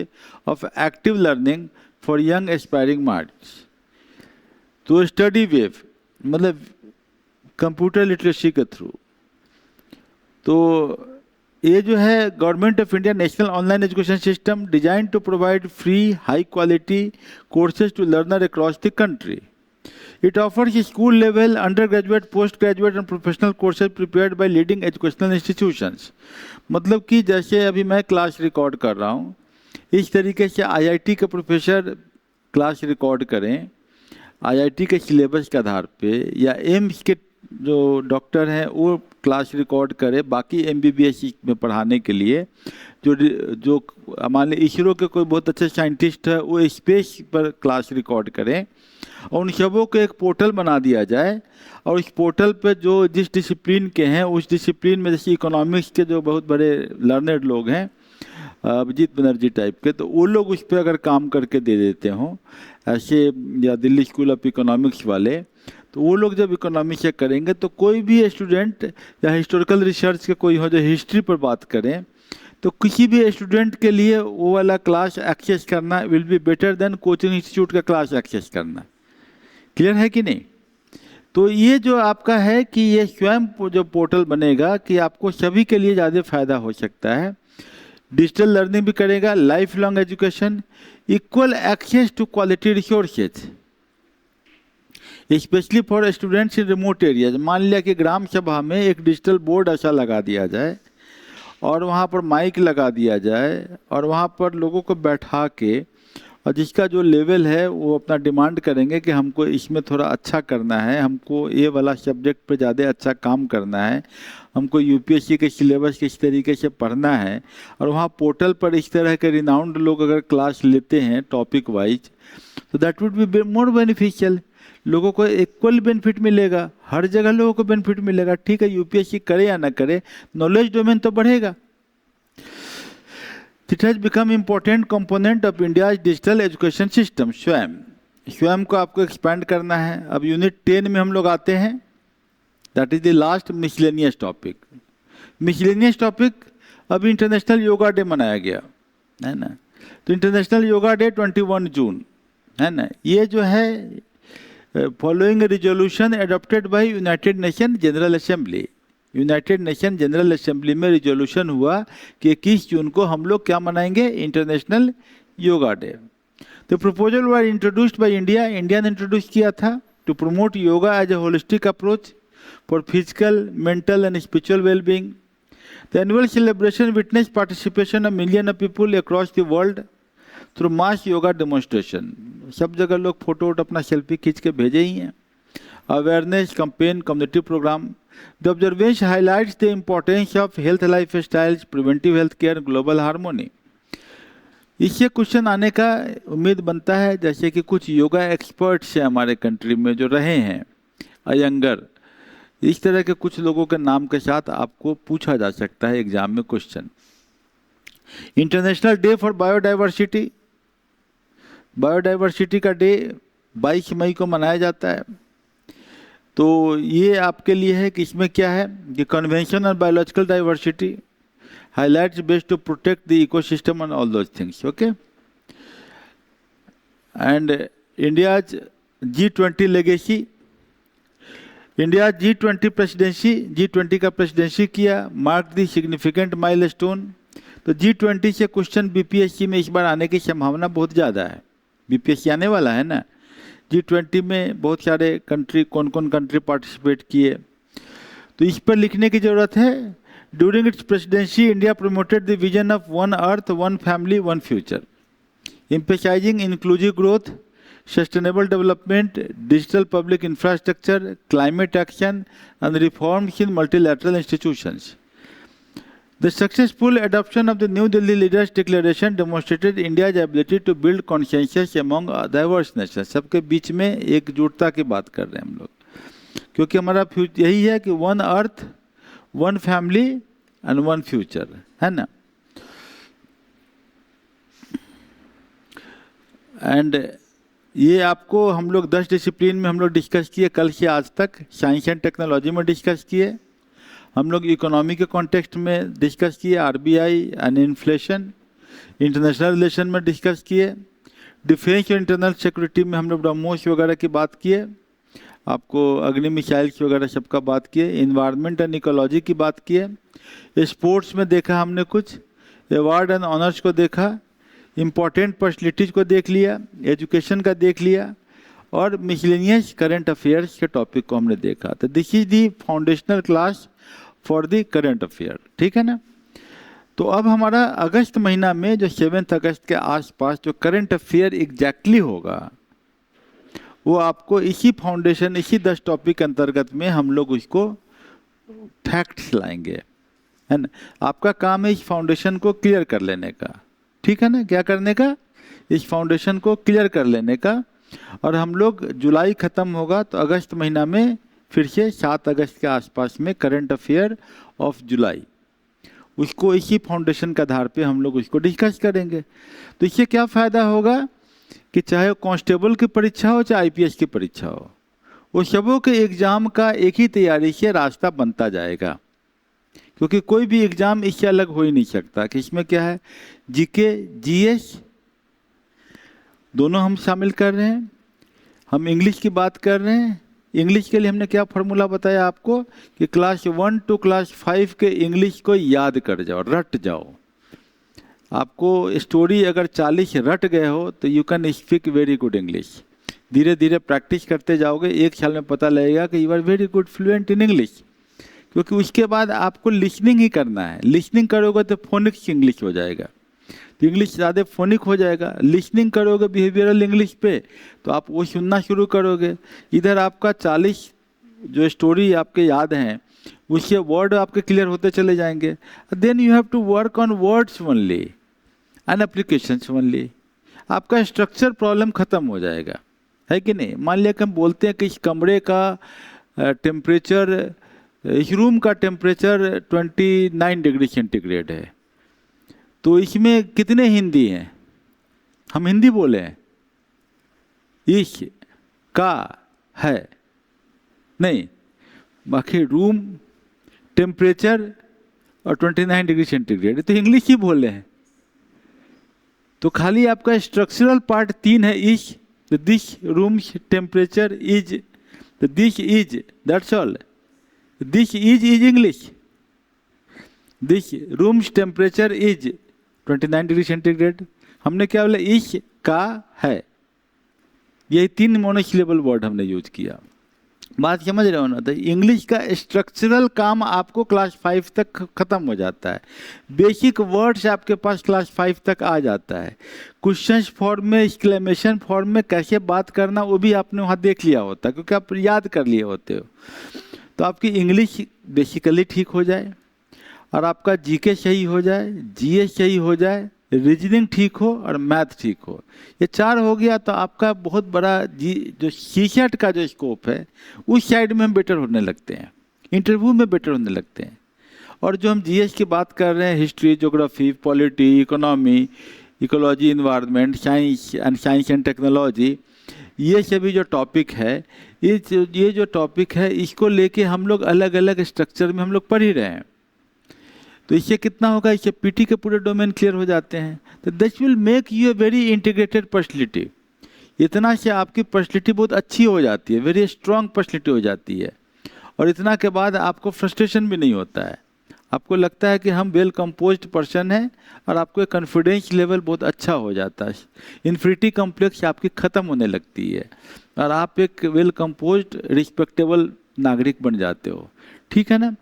of active learning for young aspiring minds. तो स्टडी वेव मतलब कंप्यूटर लिटरेसी के थ्रू, तो ये जो है government of India national online education system design to provide free high quality courses to learner across the country. It offers school level, undergraduate, postgraduate and professional courses prepared by leading educational institutions। मतलब कि जैसे अभी मैं class record कर रहा हूँ, इस तरीके से IIT के प्रोफेसर क्लास रिकॉर्ड करें IIT के सिलेबस के आधार पे, या एम्स के जो डॉक्टर हैं वो क्लास रिकॉर्ड करे बाकी MBBS में पढ़ाने के लिए। जो हमारे इसरो के कोई बहुत अच्छे साइंटिस्ट है वो स्पेस पर क्लास रिकॉर्ड करें और उन सबों को एक पोर्टल बना दिया जाए और इस पोर्टल पे जो जिस डिसिप्लिन के हैं उस डिसिप्लिन में, जैसे इकोनॉमिक्स के जो बहुत बड़े लर्नेड लोग हैं अभिजीत बनर्जी टाइप के, तो वो लोग उस पर अगर काम करके दे देते हों ऐसे, या दिल्ली स्कूल ऑफ इकोनॉमिक्स वाले, तो वो लोग जब इकोनॉमिक्स से करेंगे तो कोई भी स्टूडेंट या हिस्टोरिकल रिसर्च के कोई हो जो हिस्ट्री पर बात करें तो किसी भी स्टूडेंट के लिए वो वाला क्लास एक्सेस करना will be better than coaching institute का क्लास एक्सेस करना। क्लियर है कि नहीं? तो ये जो आपका है कि ये स्वयं जो पोर्टल बनेगा कि आपको सभी के लिए ज़्यादा फायदा हो सकता है। डिजिटल लर्निंग भी करेगा, life long education, equal access to quality resources specially for students in remote areas. मान लिया कि ग्राम सभा में एक डिजिटल बोर्ड ऐसा लगा दिया जाए और वहाँ पर माइक लगा दिया जाए और वहाँ पर लोगों को बैठा के, और जिसका जो लेवल है वो अपना डिमांड करेंगे कि हमको इसमें थोड़ा अच्छा करना है, हमको ये वाला सब्जेक्ट पे ज़्यादा अच्छा काम करना है, हमको UPSC के सिलेबस किस तरीके से पढ़ना है, और वहाँ पोर्टल पर इस तरह के रिनाउंड लोग अगर क्लास लेते हैं टॉपिक वाइज तो that would be more beneficial. लोगों को इक्वल बेनिफिट मिलेगा, हर जगह लोगों को बेनिफिट मिलेगा। ठीक है, UPSC करे या ना करे, नॉलेज डोमेन तो बढ़ेगा। It has become important component of India's digital education system। स्वयं को आपको एक्सपैंड करना है। अब यूनिट 10 में हम लोग आते हैं, that is the last miscellaneous topic. Miscellaneous topic अभी इंटरनेशनल योगा डे मनाया गया है ना, तो इंटरनेशनल योगा डे 21 जून है ना। ये जो है following resolution adopted by United Nation General Assembly. United Nation General Assembly में रिजोल्यूशन हुआ कि 21 जून को हम लोग क्या मनाएंगे, इंटरनेशनल योगा डे। तो proposal were introduced by India ने इंट्रोड्यूस किया था to promote yoga as a holistic approach for physical, mental and spiritual wellbeing. The annual celebration witness participation of million of people across the world through mass yoga demonstration. सब जगह लोग photo अपना selfie खींच के भेजे ही हैं। Awareness campaign, community program. The observation highlights the importance of health lifestyles, preventive health care, global harmony। इससे क्वेश्चन आने का उम्मीद बनता है, जैसे कि कुछ योगा एक्सपर्ट्स हैं हमारे कंट्री में जो रहे हैं, अयंगर, इस तरह के कुछ लोगों के नाम के साथ आपको पूछा जा सकता है एग्जाम में question. International day for biodiversity. Biodiversity का डे 22 मई को मनाया जाता है। तो ये आपके लिए है कि इसमें क्या है कि convention on biological diversity highlights best to protect the ecosystem and all those things. Okay, and India's G20 legacy. India G20 presidency, G20 का प्रेसिडेंसी किया, मार्क द सिग्निफिकेंट माइलस्टोन। तो G20 से क्वेश्चन BPSC में इस बार आने की संभावना बहुत ज़्यादा है। BPSC आने वाला है ना। G20 में बहुत सारे कंट्री, कौन कौन कंट्री पार्टिसिपेट किए, तो इस पर लिखने की ज़रूरत है। During its presidency India promoted the vision of one earth, one family, one future, emphasizing inclusive growth, sustainable development, digital public infrastructure, climate action and reforms in multilateral institutions. The successful adoption of the New Delhi Leaders Declaration demonstrated India's ability to build consensus among diverse nations। सबके बीच में एकजुटता की बात कर रहे हैं हम लोग, क्योंकि हमारा यही है कि one earth, one family and one future, है ना। एंड ये आपको हम लोग 10 डिसिप्लिन में हम लोग डिस्कस किए कल से आज तक। साइंस एंड टेक्नोलॉजी में डिस्कस किए, हम लोग इकोनॉमी के कॉन्टेक्स्ट में डिस्कस किए, RBI and inflation. International relation में डिस्कस किए, डिफेंस और इंटरनल सिक्योरिटी में हम लोग ब्रह्मोस वगैरह की बात किए, आपको अग्नि मिसाइल्स वगैरह सबका बात किए, इन्वायरमेंट एंड इकोलॉजी की बात किए। स्पोर्ट्स में देखा हमने, कुछ अवार्ड एंड ऑनर्स को देखा, इम्पॉर्टेंट पर्सनैलिटीज को देख लिया, एजुकेशन का देख लिया, और मिसलेनियस करंट अफेयर्स के टॉपिक को हमने देखा। तो this is the foundational class for the current affair, ठीक है ना। तो अब हमारा अगस्त महीना में जो 7 अगस्त के आसपास जो करंट अफेयर एग्जैक्टली होगा वो आपको इसी फाउंडेशन, इसी 10 टॉपिक के अंतर्गत में हम लोग उसको फैक्ट्स लाएंगे, है ना। आपका काम है इस फाउंडेशन को क्लियर कर लेने का, ठीक है ना। क्या करने का? इस फाउंडेशन को क्लियर कर लेने का। और हम लोग जुलाई ख़त्म होगा तो अगस्त महीना में फिर से 7 अगस्त के आसपास में करंट अफेयर ऑफ जुलाई, उसको इसी फाउंडेशन के आधार पे हम लोग उसको डिस्कस करेंगे। तो इससे क्या फ़ायदा होगा कि चाहे कांस्टेबल की परीक्षा हो चाहे आईपीएस की परीक्षा हो, वो सबों के एग्ज़ाम का एक ही तैयारी से रास्ता बनता जाएगा। क्योंकि कोई भी एग्ज़ाम इससे अलग हो ही नहीं सकता कि इसमें क्या है, जीके जीएस दोनों हम शामिल कर रहे हैं। हम इंग्लिश की बात कर रहे हैं। इंग्लिश के लिए हमने क्या फार्मूला बताया आपको कि क्लास 1 to क्लास 5 के इंग्लिश को याद कर जाओ, रट जाओ। आपको स्टोरी अगर 40 रट गए हो तो you can speak very good English. धीरे धीरे प्रैक्टिस करते जाओगे, 1 साल में पता लगेगा कि you are very good fluent in English. क्योंकि उसके बाद आपको लिसनिंग ही करना है। लिसनिंग करोगे तो फोनिक्स इंग्लिश हो जाएगा, तो इंग्लिश ज़्यादा फोनिक हो जाएगा। लिसनिंग करोगे बिहेवियरल इंग्लिश पे तो आप वो सुनना शुरू करोगे। इधर आपका 40 जो स्टोरी आपके याद हैं उसके वर्ड आपके क्लियर होते चले जाएंगे। Then you have to work on words only and applications only. आपका स्ट्रक्चर प्रॉब्लम ख़त्म हो जाएगा, है कि नहीं। मान लिया कि हम बोलते हैं कि इस कमरे का टेम्परेचर, इस रूम का टेम्परेचर 29 डिग्री सेंटीग्रेड है, तो इसमें कितने हिंदी हैं? हम हिंदी बोले हैं, इस का है नहीं, बाकी रूम टेम्परेचर और 29 डिग्री सेंटीग्रेड तो इंग्लिश ही बोले हैं। तो खाली आपका स्ट्रक्चरल पार्ट 3 है, इस this room temperature is, this is, that's all. This is English. This rooms temperature is 29 degree centigrade. हमने क्या बोला? इस का है। ये 3 मोनोसिलेबल वर्ड हमने यूज किया। बात समझ रहे हो ना। तो इंग्लिश का स्ट्रक्चरल काम आपको क्लास 5 तक खत्म हो जाता है। बेसिक वर्ड्स आपके पास क्लास 5 तक आ जाता है। क्वेश्चंस फॉर्म में, एक्सक्लेमेशन फॉर्म में कैसे बात करना वो भी आपने वहाँ देख लिया होता है, क्योंकि आप याद कर लिए होते हो। तो आपकी इंग्लिश बेसिकली ठीक हो जाए और आपका जीके सही हो जाए, जीएस सही हो जाए, रीजनिंग ठीक हो और मैथ ठीक हो, ये 4 हो गया तो आपका बहुत बड़ा जो सीसेट का जो स्कोप है उस साइड में हम बेटर होने लगते हैं, इंटरव्यू में बेटर होने लगते हैं। और जो हम जीएस की बात कर रहे हैं, history, geography, polity, economy, ecology, environment, science and technology, ये सभी जो टॉपिक है, ये जो टॉपिक है इसको लेके हम लोग अलग अलग स्ट्रक्चर में हम लोग पढ़ ही रहे हैं। तो इससे कितना होगा, इससे पीटी के पूरे डोमेन क्लियर हो जाते हैं। तो this will make U a very integrated personality. इतना से आपकी पर्सनैलिटी बहुत अच्छी हो जाती है, वेरी स्ट्रॉन्ग पर्सनैलिटी हो जाती है। और इतना के बाद आपको फ्रस्ट्रेशन भी नहीं होता है, आपको लगता है कि हम वेल कंपोज्ड पर्सन हैं और आपको एक कॉन्फिडेंस लेवल बहुत अच्छा हो जाता है। इन्फिनिटी कॉम्प्लेक्स आपकी ख़त्म होने लगती है और आप एक वेल कंपोज्ड रिस्पेक्टेबल नागरिक बन जाते हो, ठीक है ना।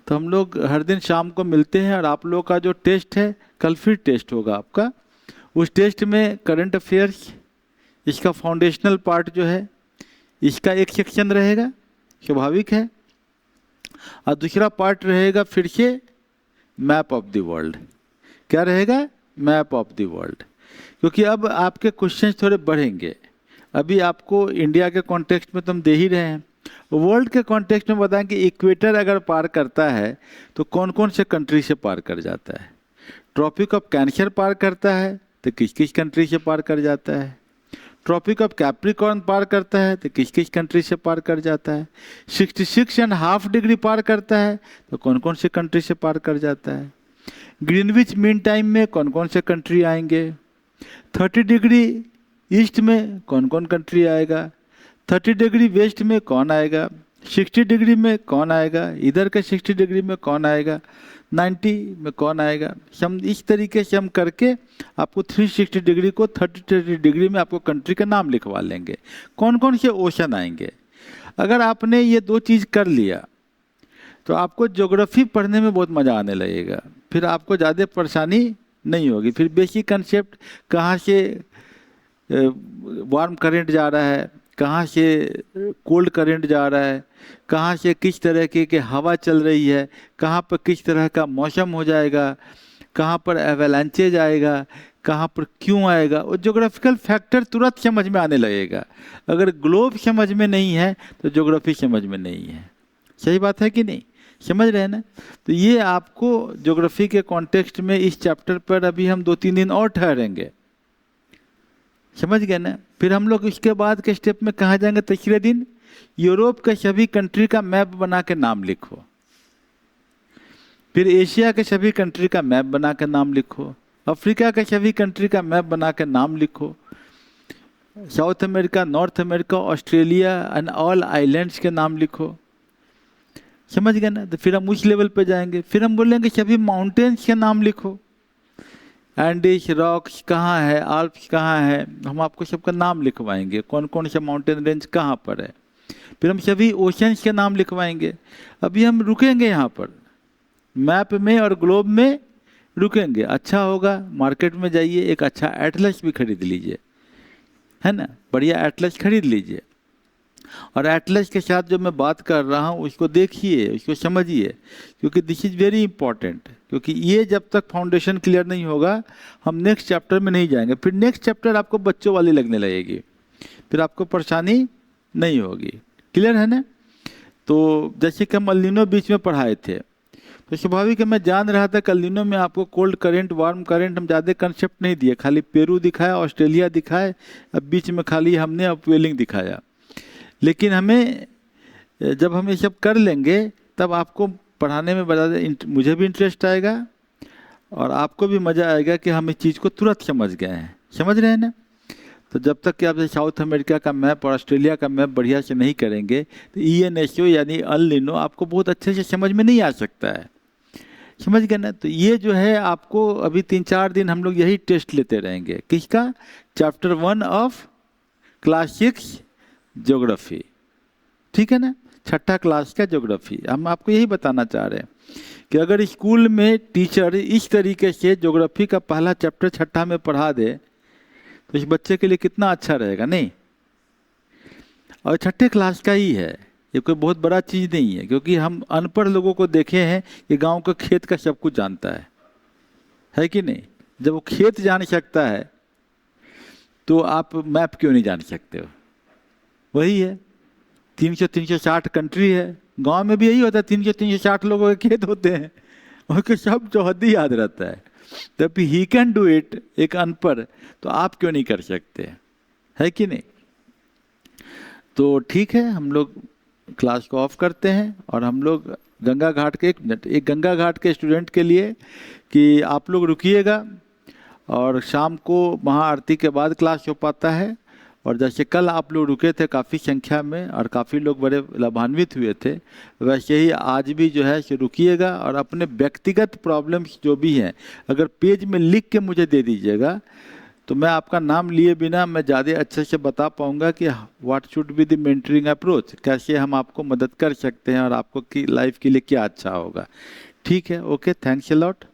तो हम लोग हर दिन शाम को मिलते हैं और आप लोग का जो टेस्ट है, कल फिर टेस्ट होगा आपका। उस टेस्ट में करंट अफेयर्स, इसका फाउंडेशनल पार्ट जो है इसका एक सेक्शन रहेगा, स्वाभाविक है। और दूसरा पार्ट रहेगा फिर से मैप ऑफ द वर्ल्ड। क्या रहेगा? Map of the world. क्योंकि अब आपके क्वेश्चन थोड़े बढ़ेंगे। अभी आपको इंडिया के कॉन्टेक्स्ट में तो हम दे ही रहे हैं, वर्ल्ड के कॉन्टेक्स्ट में बताएं कि इक्वेटर अगर पार करता है तो कौन कौन से कंट्री से पार कर जाता है। ट्रॉपिक ऑफ कैंसर पार करता है तो किस किस कंट्री से पार कर जाता है। ट्रॉपिक ऑफ कैप्रिकॉर्न पार करता है तो किस किस कंट्री से पार कर जाता है। 66.5 डिग्री पार करता है तो कौन कौन से कंट्री से पार कर जाता है। ग्रीनविच मीन टाइम में कौन कौन से कंट्री आएंगे। 30 डिग्री ईस्ट में कौन कौन कंट्री आएगा। 30 डिग्री वेस्ट में कौन आएगा। 60 डिग्री में कौन आएगा, इधर के 60 डिग्री में कौन आएगा, 90 में कौन आएगा। हम इस तरीके से हम करके आपको 360 डिग्री को 30 डिग्री में आपको कंट्री का नाम लिखवा लेंगे, कौन कौन से ओशन आएंगे। अगर आपने ये 2 चीज़ कर लिया तो आपको ज्योग्राफी पढ़ने में बहुत मज़ा आने लगेगा, फिर आपको ज़्यादा परेशानी नहीं होगी। फिर बेसिक कंसेप्ट, कहाँ से वार्म करंट जा रहा है, कहाँ से कोल्ड करंट जा रहा है, कहाँ से किस तरह की हवा चल रही है, कहाँ पर किस तरह का मौसम हो जाएगा, कहाँ पर एवेलांचेज आएगा, कहाँ पर क्यों आएगा, वो ज्योग्राफिकल फैक्टर तुरंत समझ में आने लगेगा। अगर ग्लोब समझ में नहीं है तो ज्योग्राफी समझ में नहीं है। सही बात है कि नहीं? समझ रहे हैं ना? तो ये आपको ज्योग्राफी के कॉन्टेक्स्ट में इस चैप्टर पर अभी हम 2-3 दिन और ठहरेंगे। समझ गए ना? फिर हम लोग इसके बाद के स्टेप में कहाँ जाएंगे? तीसरे दिन यूरोप के सभी कंट्री का मैप बना के नाम लिखो, फिर एशिया के सभी कंट्री का मैप बना के नाम लिखो, अफ्रीका के सभी कंट्री का मैप बना के नाम लिखो, south America, north America, Australia and all islands के नाम लिखो। समझ गए ना? तो फिर हम उस लेवल पे जाएंगे, फिर हम बोलेंगे सभी माउंटेन्स के नाम लिखो, एंडीज रॉक्स कहाँ है, आल्प्स कहाँ है, हम आपको सबका नाम लिखवाएंगे, कौन कौन सा माउंटेन रेंज कहाँ पर है। फिर हम सभी ओशंस के नाम लिखवाएंगे। अभी हम रुकेंगे यहाँ पर, मैप में और ग्लोब में रुकेंगे। अच्छा होगा मार्केट में जाइए, एक अच्छा एटलस भी खरीद लीजिए, है ना? बढ़िया एटलस खरीद लीजिए, और एटलस के साथ जो मैं बात कर रहा हूँ उसको देखिए, उसको समझिए, क्योंकि दिस इज़ वेरी इंपॉर्टेंट। क्योंकि ये जब तक फाउंडेशन क्लियर नहीं होगा हम नेक्स्ट चैप्टर में नहीं जाएंगे। फिर नेक्स्ट चैप्टर आपको बच्चों वाली लगने लगेगी, फिर आपको परेशानी नहीं होगी। क्लियर है ना? तो जैसे कि हम अल नीनो बीच में पढ़ाए थे, तो स्वाभाविक है मैं जान रहा था कि अल नीनो में आपको कोल्ड करंट, वार्म करंट हम ज़्यादा कंसेप्ट नहीं दिए, खाली पेरू दिखाया, ऑस्ट्रेलिया दिखाए, अब बीच में खाली हमने अपवेलिंग दिखाया। लेकिन हमें जब हम ये सब कर लेंगे तब आपको पढ़ाने में बड़ा मुझे भी इंटरेस्ट आएगा और आपको भी मज़ा आएगा कि हम इस चीज़ को तुरंत समझ गए हैं। समझ रहे हैं ना? तो जब तक कि आप साउथ अमेरिका का मैप और ऑस्ट्रेलिया का मैप बढ़िया से नहीं करेंगे तो ENSO यानी अल नीनो आपको बहुत अच्छे से समझ में नहीं आ सकता है। समझ गए ना? तो ये जो है आपको अभी 3-4 दिन हम लोग यही टेस्ट लेते रहेंगे। किसका? Chapter 1 of class 6 geography. ठीक है ना? छठा क्लास का ज्योग्राफी। हम आपको यही बताना चाह रहे हैं कि अगर स्कूल में टीचर इस तरीके से ज्योग्राफी का पहला चैप्टर छठा में पढ़ा दे तो इस बच्चे के लिए कितना अच्छा रहेगा, नहीं? और छठे क्लास का ही है, ये कोई बहुत बड़ा चीज़ नहीं है। क्योंकि हम अनपढ़ लोगों को देखे हैं कि गांव के खेत का सब कुछ जानता है कि नहीं? जब वो खेत जान सकता है तो आप मैप क्यों नहीं जान सकते हो? वही है, 360 कंट्री है, गांव में भी यही होता है, 360 लोगों के खेत होते हैं, उनके सब चौहद्दी याद रहता है। तब ही कैन डू इट, एक अनपढ़, तो आप क्यों नहीं कर सकते? है कि नहीं? तो ठीक है, हम लोग क्लास को ऑफ करते हैं और हम लोग गंगा घाट के एक गंगा घाट के स्टूडेंट के लिए कि आप लोग रुकिएगा और शाम को महाआरती के बाद क्लास हो पाता है। और जैसे कल आप लोग रुके थे काफ़ी संख्या में और काफ़ी लोग बड़े लाभान्वित हुए थे, वैसे ही आज भी जो है रुकिएगा और अपने व्यक्तिगत प्रॉब्लम्स जो भी हैं अगर पेज में लिख के मुझे दे दीजिएगा तो मैं आपका नाम लिए बिना मैं ज़्यादा अच्छे से बता पाऊंगा कि what should be the mentoring approach, कैसे हम आपको मदद कर सकते हैं और आपको की लाइफ के लिए क्या अच्छा होगा। ठीक है? Okay, thanks a lot.